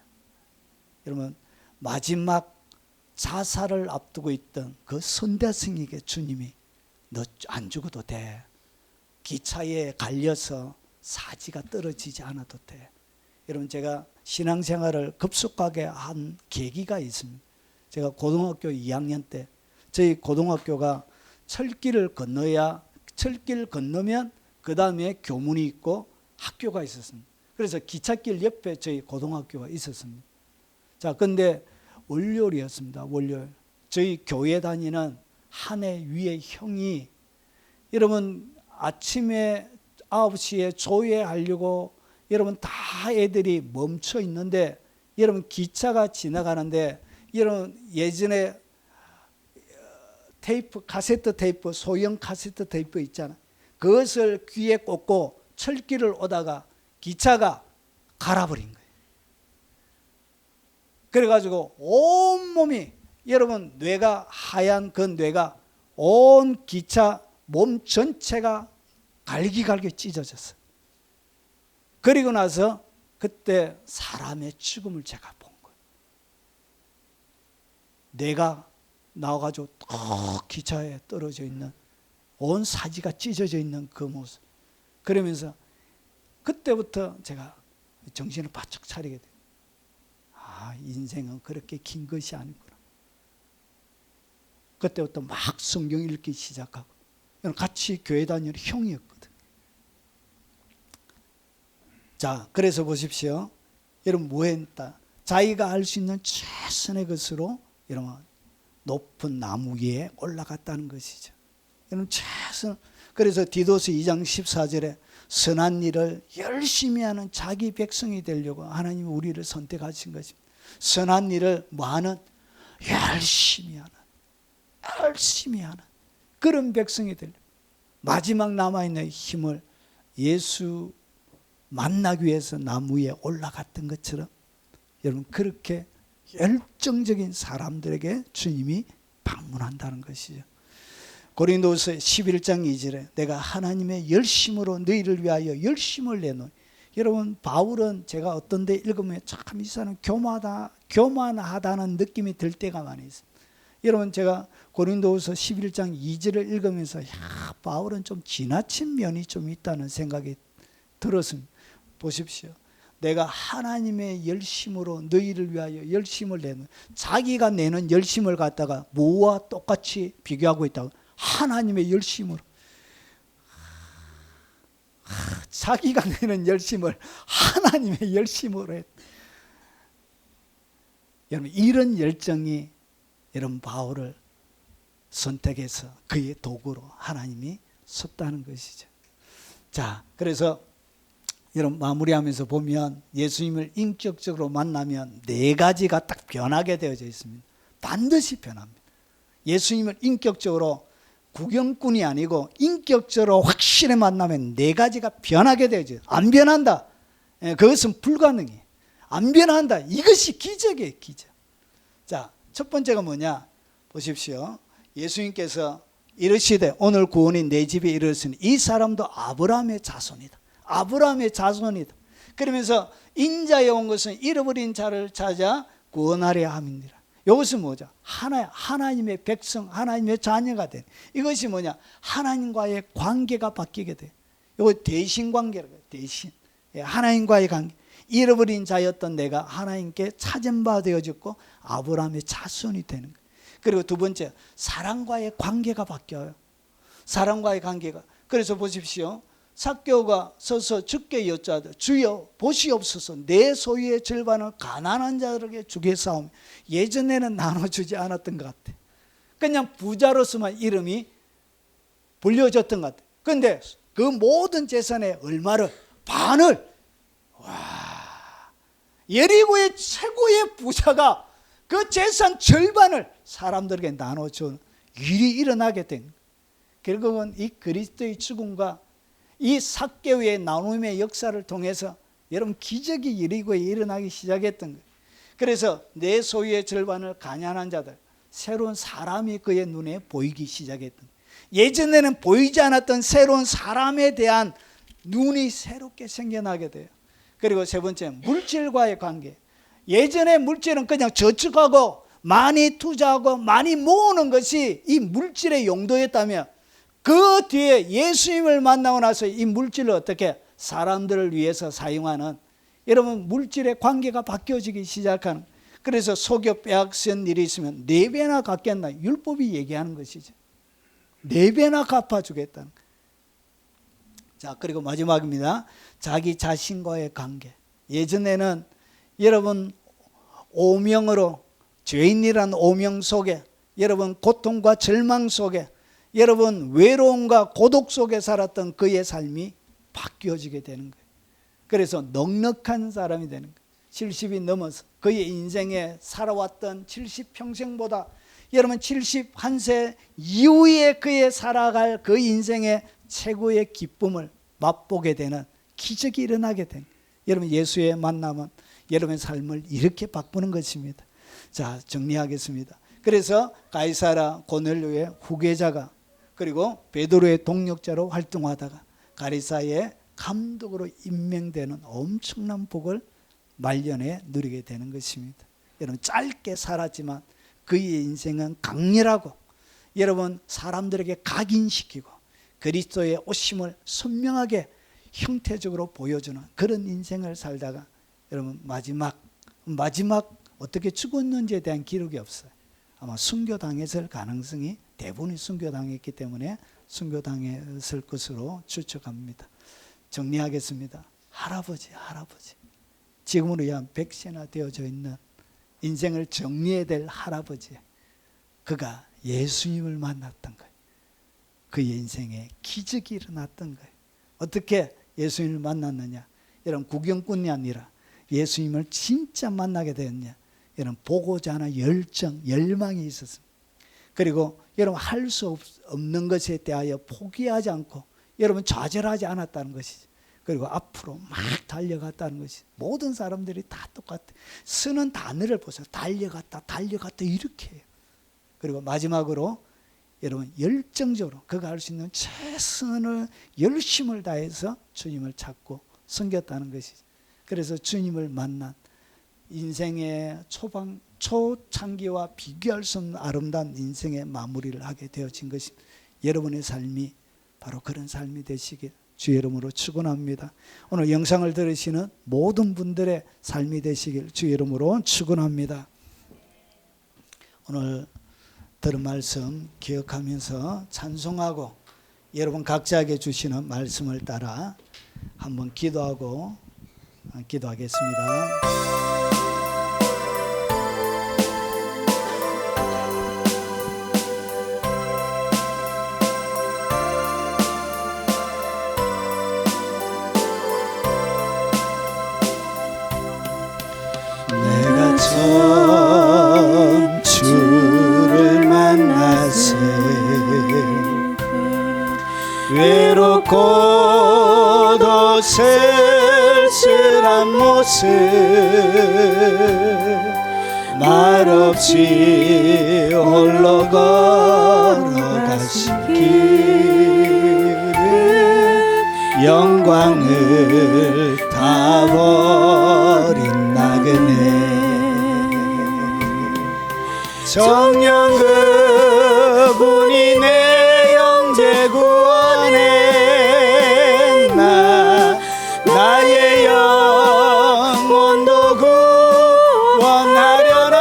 A: 여러분 마지막 자살을 앞두고 있던 그 선대승에게 주님이 너 안 죽어도 돼. 기차에 갈려서 사지가 떨어지지 않아도 돼. 여러분 제가 신앙생활을 급속하게 한 계기가 있습니다. 제가 고등학교 2학년 때 저희 고등학교가 철길을 건너면 그 다음에 교문이 있고 학교가 있었습니다. 그래서 기찻길 옆에 저희 고등학교가 있었습니다. 자, 근데 월요일이었습니다. 월요일. 저희 교회 다니는 한 해 위의 형이 여러분 아침에 9시에 조회하려고 여러분 다 애들이 멈춰 있는데 여러분 기차가 지나가는데 여러분 예전에 테이프, 카세트 테이프, 소형 카세트 테이프 있잖아. 그것을 귀에 꽂고 철길을 오다가 기차가 갈아버린 거예요. 그래가지고 온몸이 여러분 뇌가 하얀 그 뇌가 온 기차 몸 전체가 갈기갈기 찢어졌어요. 그리고 나서 그때 사람의 죽음을 제가 본 거예요. 뇌가 나와가지고 턱 기차에 떨어져 있는 온 사지가 찢어져 있는 그 모습. 그러면서 그때부터 제가 정신을 바짝 차리게 돼요. 아, 인생은 그렇게 긴 것이 아니구나. 그때부터 막 성경 읽기 시작하고 같이 교회 다니는 형이었거든. 자, 그래서 보십시오. 여러분 뭐 했다? 자기가 할 수 있는 최선의 것으로 여러분 높은 나무 위에 올라갔다는 것이죠. 여러분 최선. 그래서 디도스 2장 14절에 선한 일을 열심히 하는 자기 백성이 되려고 하나님이 우리를 선택하신 것입니다. 선한 일을 뭐하는? 열심히 하는 그런 백성이 되려고. 마지막 남아있는 힘을 예수 만나기 위해서 나무 위에 올라갔던 것처럼 여러분 그렇게 열정적인 사람들에게 주님이 방문한다는 것이죠. 고린도서 11장 2절에 내가 하나님의 열심으로 너희를 위하여 열심을 내놓으니. 여러분 바울은 제가 어떤 데 읽으면 참 이 사람 교만하다는 느낌이 들 때가 많이 있어요. 여러분 제가 고린도서 11장 2절을 읽으면서 바울은 좀 지나친 면이 좀 있다는 생각이 들었습니다. 보십시오. 내가 하나님의 열심으로 너희를 위하여 열심을 내는, 자기가 내는 열심을 갖다가 뭐와 똑같이 비교하고 있다고? 하나님의 열심으로. 자기가 내는 열심을 하나님의 열심으로 했다. 여러분 이런 열정이 여러분 바울을 선택해서 그의 도구로 하나님이 썼다는 것이죠. 자, 그래서 여러분 마무리하면서 보면 예수님을 인격적으로 만나면 네 가지가 딱 변하게 되어져 있습니다. 반드시 변합니다. 예수님을 인격적으로 구경꾼이 아니고 인격적으로 확실히 만나면 네 가지가 변하게 되죠. 안 변한다, 그것은 불가능해. 안 변한다, 이것이 기적이에요, 기적. 자, 첫 번째가 뭐냐 보십시오. 예수님께서 이르시되 오늘 구원이 내 집에 이르렀으니 이 사람도 아브라함의 자손이다. 아브라함의 자손이다. 그러면서 인자에 온 것은 잃어버린 자를 찾아 구원하려 함이니라. 이것은 뭐죠? 하나님의 백성, 하나님의 자녀가 된, 이것이 뭐냐? 하나님과의 관계가 바뀌게 돼. 이거 대신 관계라고 해요. 대신. 하나님과의 관계. 잃어버린 자였던 내가 하나님께 찾은 바 되어졌고 아브라함의 자손이 되는 거예요. 그리고 두 번째, 사랑과의 관계가 바뀌어요. 사랑과의 관계가. 그래서 보십시오. 삭개오가 서서 주께 여짜되 주여 보시옵소서 내 소유의 절반을 가난한 자들에게 주겠사오며. 예전에는 나눠주지 않았던 것 같아. 그냥 부자로서만 이름이 불려졌던 것 같아. 그런데 그 모든 재산의 얼마를, 반을, 예리고의 최고의 부자가 그 재산 절반을 사람들에게 나눠주는 일이 일어나게 된, 결국은 이 그리스도의 죽음과 이 삭개오의 나눔의 역사를 통해서 여러분 기적이 예리고에 일어나기 시작했던 거예요. 그래서 내 소유의 절반을 가난한 자들, 새로운 사람이 그의 눈에 보이기 시작했던 거예요. 예전에는 보이지 않았던 새로운 사람에 대한 눈이 새롭게 생겨나게 돼요. 그리고 세 번째, 물질과의 관계. 예전에 물질은 그냥 저축하고 많이 투자하고 많이 모으는 것이 이 물질의 용도였다면, 그 뒤에 예수님을 만나고 나서 이 물질을 어떻게 사람들을 위해서 사용하는, 여러분 물질의 관계가 바뀌어지기 시작하는. 그래서 속여 빼앗은 일이 있으면 4배나 갚겠나, 율법이 얘기하는 것이죠. 4배나 갚아주겠다는. 자, 그리고 마지막입니다. 자기 자신과의 관계. 예전에는 여러분 오명으로, 죄인이란 오명 속에, 여러분 고통과 절망 속에, 여러분 외로움과 고독 속에 살았던 그의 삶이 바뀌어지게 되는 거예요. 그래서 넉넉한 사람이 되는 거예요. 70이 넘어서 그의 인생에 살아왔던 70평생보다 여러분 71세 이후에 그의 살아갈 그 인생의 최고의 기쁨을 맛보게 되는 기적이 일어나게 된, 여러분 예수의 만남은 여러분의 삶을 이렇게 바꾸는 것입니다. 자, 정리하겠습니다. 그래서 가이사라 고넬료의 후계자가, 그리고 베드로의 동력자로 활동하다가 가리사의 감독으로 임명되는 엄청난 복을 말년에 누리게 되는 것입니다. 여러분 짧게 살았지만 그의 인생은 강렬하고, 여러분 사람들에게 각인시키고 그리스도의 오심을 선명하게 형태적으로 보여주는 그런 인생을 살다가 여러분 마지막 어떻게 죽었는지에 대한 기록이 없어요. 아마 순교당했을 가능성이, 대부분이 순교당했기 때문에 순교당했을 것으로 추측합니다. 정리하겠습니다. 할아버지 지금으로야 100세나 되어져 있는 인생을 정리해야 될 할아버지, 그가 예수님을 만났던 거예요. 그의 인생에 기적이 일어났던 거예요. 어떻게 예수님을 만났느냐? 여러분 구경꾼이 아니라 예수님을 진짜 만나게 되었냐? 여러분 보고자 하는 열정, 열망이 있었습니다. 그리고 여러분 할 수 없는 것에 대하여 포기하지 않고 여러분 좌절하지 않았다는 것이죠. 그리고 앞으로 막 달려갔다는 것이, 모든 사람들이 다 똑같아. 쓰는 단어를 보세요. 달려갔다 이렇게 해요. 그리고 마지막으로 여러분 열정적으로 그가 할 수 있는 최선을, 열심을 다해서 주님을 찾고 섬겼다는 것이죠. 그래서 주님을 만난 인생의 초창기와 비교할 수 없는 아름다운 인생의 마무리를 하게 되어진 것이, 여러분의 삶이 바로 그런 삶이 되시길 주의 이름으로 축원합니다. 오늘 영상을 들으시는 모든 분들의 삶이 되시길 주의 이름으로 축원합니다. 오늘 들은 말씀 기억하면서 찬송하고 여러분 각자에게 주시는 말씀을 따라 한번 기도하겠습니다. 내가 처음 주를 만났을 또 쓸쓸한 모습 말없이 홀로 걸어가신 길은 영광을 다 버린 나그네 정녕 그분이 내 형제 구원해 나의 영혼도 구원하려나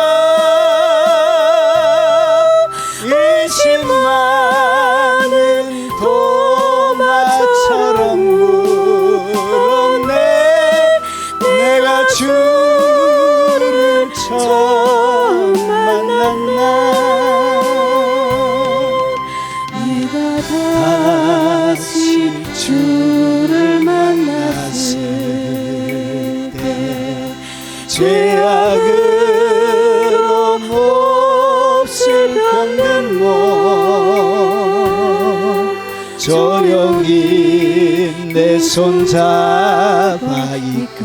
A: 이십 많은 도마처럼 물었네 내가 주를 처음 만난 날
B: 내가 다시 주를 만났을 때
A: 죄악으로 몹쓸 병든 몸 조령이 내 손 잡아 이끄시며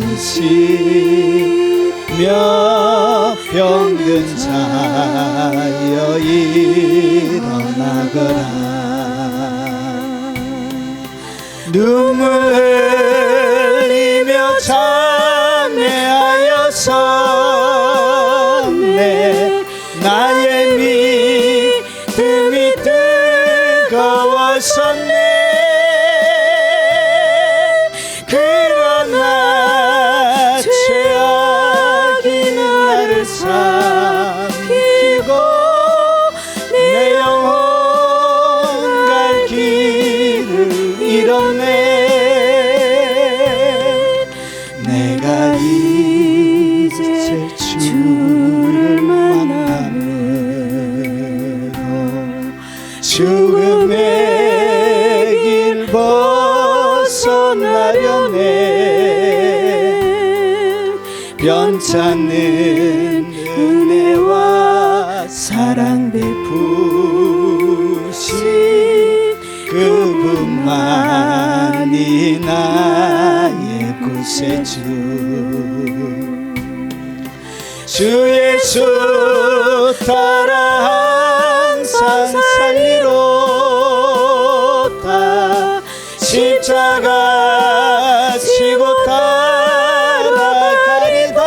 A: 병든 자여 일어나거라 눈물 흘리며 참회하였었네 나의 믿음이 뜨거웠었네 그러나 죄악이 나를 삼키고 내 영혼 갈 길을 잃었네 내가 이제 주를 만남으로 죽음의 길 벗어나려네 변찮는 은혜와 사랑 베푸신 그분만이 나의 구세주 주 예수 따라 항상 살리로다 십자가 지고 따라가리다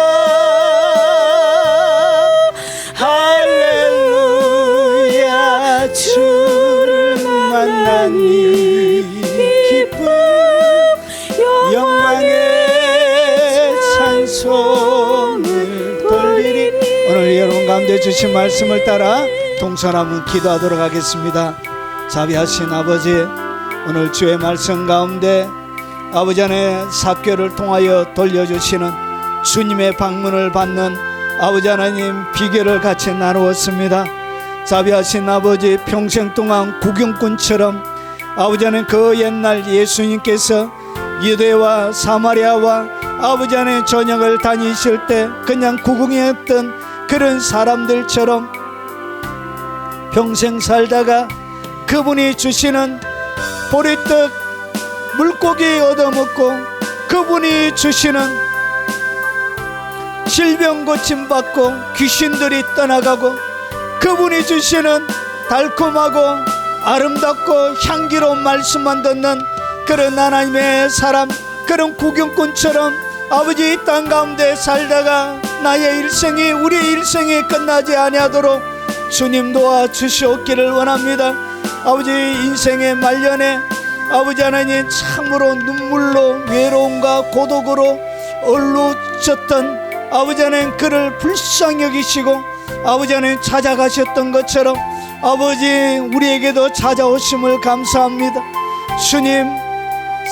A: 할렐루야 주를 만나니 기쁨 영광의 찬송을 돌리리 오늘 여러분 가운데 주신 말씀을 따라 동선 한번 기도하도록 하겠습니다. 자비하신 아버지 오늘 주의 말씀 가운데 아버지 안에 삭개를 통하여 돌려주시는 주님의 방문을 받는 아버지 하나님 비결을 같이 나누었습니다. 자비하신 아버지 평생 동안 구경꾼처럼 아버지 하나님 그 옛날 예수님께서 유대와 사마리아와 아버지 하나님 저녁을 다니실 때 그냥 구경했던 그런 사람들처럼 평생 살다가 그분이 주시는 보리떡 물고기 얻어먹고 그분이 주시는 질병 고침받고 귀신들이 떠나가고 그분이 주시는 달콤하고 아름답고 향기로운 말씀만 듣는 그런 하나님의 사람 그런 구경꾼처럼 아버지 이 땅 가운데 살다가 나의 일생이 우리의 일생이 끝나지 아니하도록 주님 도와주시옵기를 원합니다. 아버지 인생의 말년에 아버지 하나님 참으로 눈물로 외로움과 고독으로 얼루졌던 아버지 하나님 그를 불쌍히 여기시고 아버지 하나님 찾아가셨던 것처럼 아버지 우리에게도 찾아오심을 감사합니다. 주님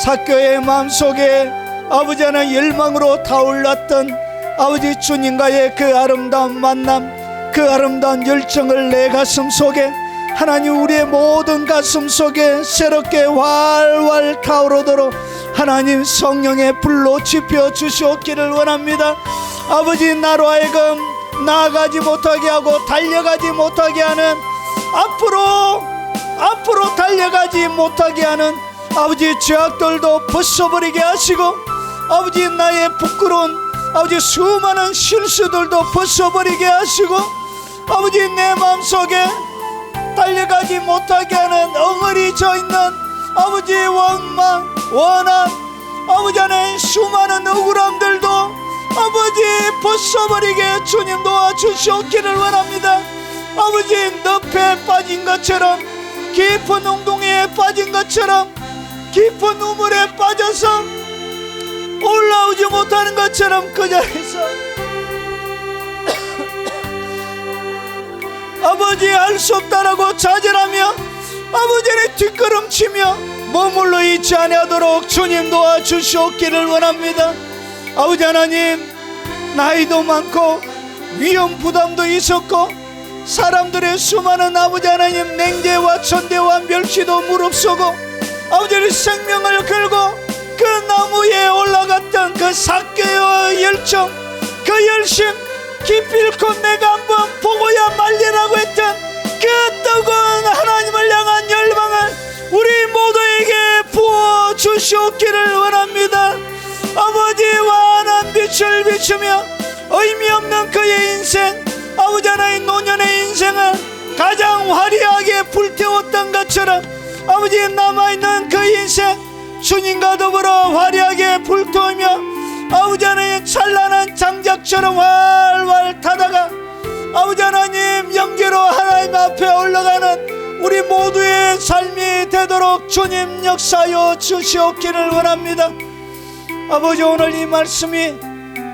A: 삭개의 마음속에 아버지 하나님 열망으로 타올랐던 아버지 주님과의 그 아름다운 만남 그 아름다운 열정을 내 가슴 속에 하나님 우리의 모든 가슴 속에 새롭게 활활 타오르도록 하나님 성령의 불로 지펴 주시옵기를 원합니다. 아버지 나로 하여금 나아가지 못하게 하고 달려가지 못하게 하는 앞으로 달려가지 못하게 하는 아버지 죄악들도 벗어버리게 하시고 아버지 나의 부끄러운 아버지 수많은 실수들도 벗어버리게 하시고 아버지 내 마음속에 달려가지 못하게 하는 엉어리 져 있는 아버지 원망 원한 아버지 안에 수많은 억울함들도 아버지 벗어버리게 주님 도와주시옵기를 원합니다. 아버지 늪에 빠진 것처럼 깊은 웅덩이에 빠진 것처럼 깊은 우물에 빠져서 올라오지 못하는 것처럼 그 자리에서 아버지 할 수 없다라고 좌절하며 아버지를 뒷걸음치며 머물러 있지 아니하도록 주님 도와주시옵기를 원합니다. 아버지 하나님 나이도 많고 위험 부담도 있었고 사람들의 수많은 아버지 하나님 냉대와 천대와 멸시도 무릅쓰고 아버지의 생명을 걸고 그 나무에 올라갔던 그 사개와 열정 그 열심 기필코 내가 한번 보고야 말리라고 했던 그 뜨거운 하나님을 향한 열망을 우리 모두에게 부어주시옵기를 원합니다. 아버지 환한 빛을 비추며 의미 없는 그의 인생 아버지 하나님 노년의 인생을 가장 화려하게 불태웠던 것처럼 아버지 남아있는 그 인생 주님과 더불어 화려하게 불태우며 아버지 하나님 찬란한 장작처럼 활활 타다가 아버지 하나님 영계로 하나님 앞에 올라가는 우리 모두의 삶이 되도록 주님 역사하여 주시옵기를 원합니다. 아버지 오늘 이 말씀이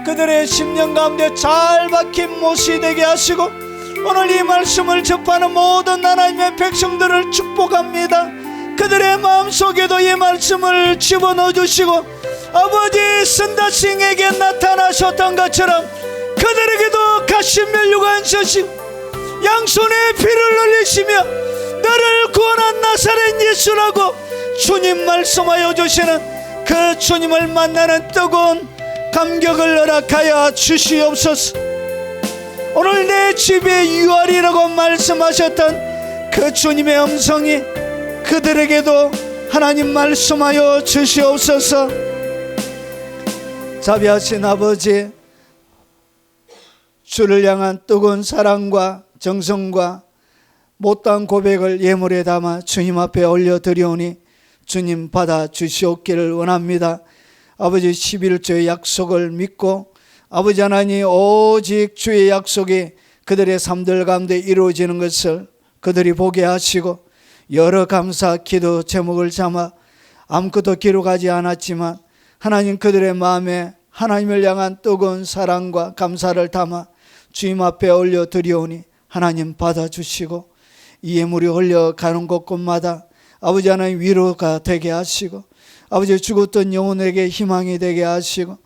A: 그들의 심령 가운데 잘 박힌 못이 되게 하시고 오늘 이 말씀을 접하는 모든 하나님의 백성들을 축복합니다. 그들의 마음속에도 이 말씀을 집어넣어 주시고 아버지 선다싱에게 나타나셨던 것처럼 그들에게도 가신 멸류관 얹으시고 양손에 피를 흘리시며 너를 구원한 나사렛 예수라고 주님 말씀하여 주시는 그 주님을 만나는 뜨거운 감격을 허락하여 주시옵소서. 오늘 내 집에 유알이라고 말씀하셨던 그 주님의 음성이 그들에게도 하나님 말씀하여 주시옵소서. 자비하신 아버지 주를 향한 뜨거운 사랑과 정성과 못다한 고백을 예물에 담아 주님 앞에 올려드리오니 주님 받아 주시옵기를 원합니다. 아버지 11조의 약속을 믿고 아버지 하나님 오직 주의 약속이 그들의 삶들 가운데 이루어지는 것을 그들이 보게 하시고 여러 감사 기도 제목을 삼아 아무것도 기록하지 않았지만 하나님 그들의 마음에 하나님을 향한 뜨거운 사랑과 감사를 담아 주님 앞에 올려드리오니 하나님 받아주시고 이 예물이 흘려가는 곳곳마다 아버지 하나님 위로가 되게 하시고 아버지 죽었던 영혼에게 희망이 되게 하시고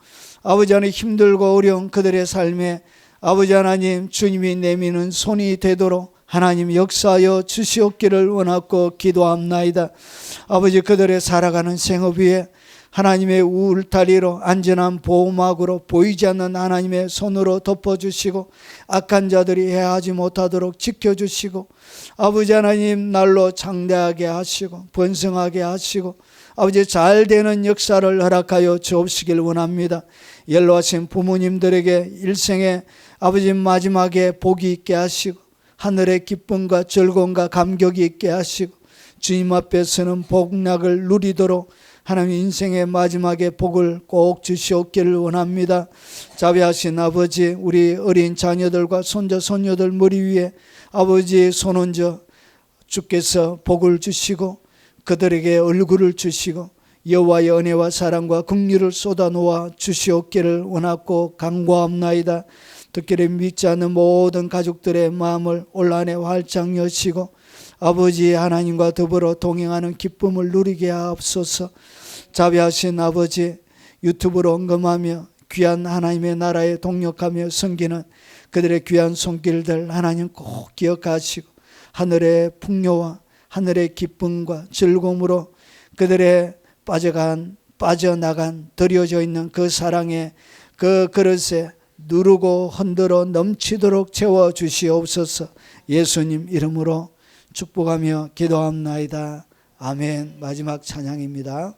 A: 아버지 하나님 힘들고 어려운 그들의 삶에 아버지 하나님 주님이 내미는 손이 되도록 하나님 역사하여 주시옵기를 원하고 기도합나이다. 아버지 그들의 살아가는 생업 위에 하나님의 울타리로 안전한 보호막으로 보이지 않는 하나님의 손으로 덮어주시고 악한 자들이 해하지 못하도록 지켜주시고 아버지 하나님 날로 장대하게 하시고 번성하게 하시고 아버지 잘되는 역사를 허락하여 주옵시길 원합니다. 연로하신 부모님들에게 일생에 아버지 마지막에 복이 있게 하시고 하늘의 기쁨과 즐거움과 감격이 있게 하시고 주님 앞에 서는 복락을 누리도록 하나님 인생의 마지막에 복을 꼭 주시옵기를 원합니다. 자비하신 아버지 우리 어린 자녀들과 손자 손녀들 머리 위에 아버지 손 얹어 주께서 복을 주시고 그들에게 얼굴을 주시고 여호와의 은혜와 사랑과 긍휼을 쏟아놓아 주시옵기를 원하고 간구합나이다. 듣기를 믿지 않는 모든 가족들의 마음을 올 한해 활짝 여시고 아버지 하나님과 더불어 동행하는 기쁨을 누리게 하옵소서. 자비하신 아버지 유튜브로 언급하며 귀한 하나님의 나라에 동력하며 섬기는 그들의 귀한 손길들 하나님 꼭 기억하시고 하늘의 풍요와 하늘의 기쁨과 즐거움으로 그들의 빠져나간 드려져 있는 그 사랑의 그 그릇에 누르고 흔들어 넘치도록 채워주시옵소서. 예수님 이름으로 축복하며 기도합나이다. 아멘. 마지막 찬양입니다.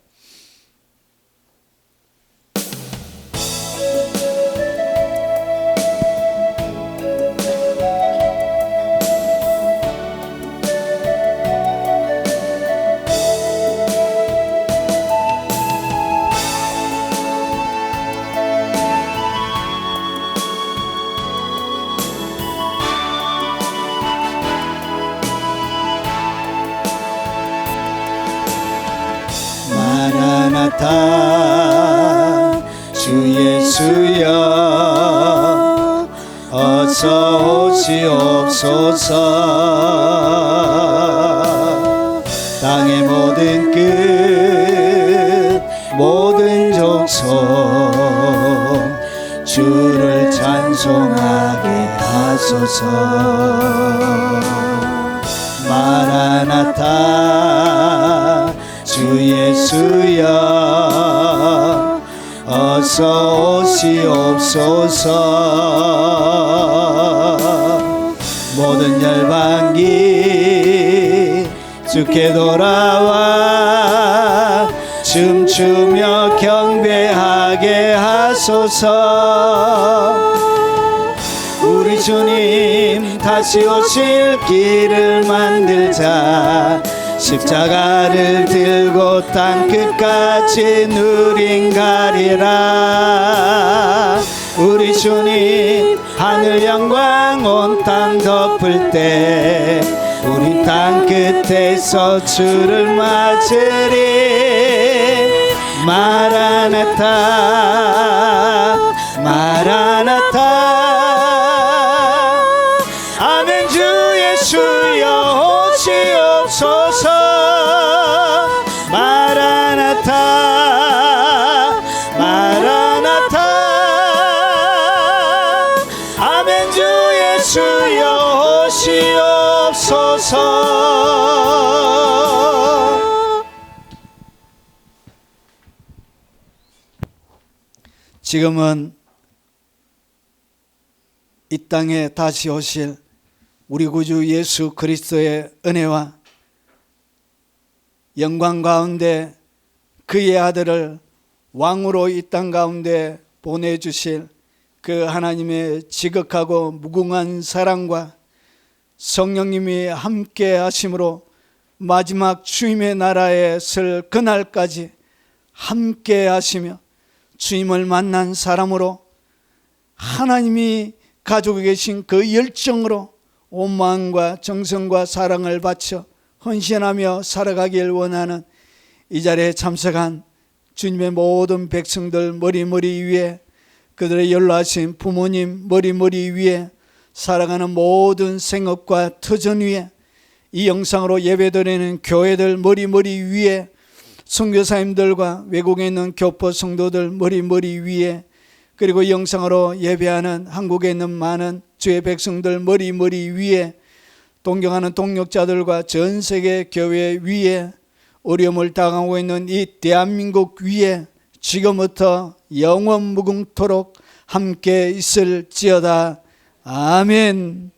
A: 마라나타 주 예수여 어서 오시옵소서. 땅의 모든 끝 모든 족속 주를 찬송하게 하소서. 마라나타 주 예수여 어서 오시옵소서. 모든 열방이 주께 돌아와 춤추며 경배하게 하소서. 우리 주님 다시 오실 길을 만들자. 십자가를 들고 땅 끝까지 누린 가리라. 우리 주님 하늘 영광 온 땅 덮을 때 우리 땅 끝에서 주를 맞으리. 마라나타 마라나타 아멘. 주 예수여 오시옵소서. 마라나타 마라나타 아멘. 주 예수여 오시옵소서. 지금은 이 땅에 다시 오실 우리 구주 예수 그리스도의 은혜와 영광 가운데 그의 아들을 왕으로 이 땅 가운데 보내주실 그 하나님의 지극하고 무궁한 사랑과 성령님이 함께 하심으로 마지막 주님의 나라에 설 그날까지 함께 하시며 주님을 만난 사람으로 하나님이 가지고 계신 그 열정으로 온 마음과 정성과 사랑을 바쳐 헌신하며 살아가길 원하는 이 자리에 참석한 주님의 모든 백성들 머리 위에, 그들의 연로하신 부모님 머리 위에, 살아가는 모든 생업과 터전 위에, 이 영상으로 예배드리는 교회들 머리 위에, 선교사님들과 외국에 있는 교포 성도들 머리 위에, 그리고 이 영상으로 예배하는 한국에 있는 많은 주의 백성들 머리 위에, 동경하는 동역자들과 전 세계 교회 위에, 어려움을 당하고 있는 이 대한민국 위에 지금부터 영원 무궁토록 함께 있을지어다. 아멘.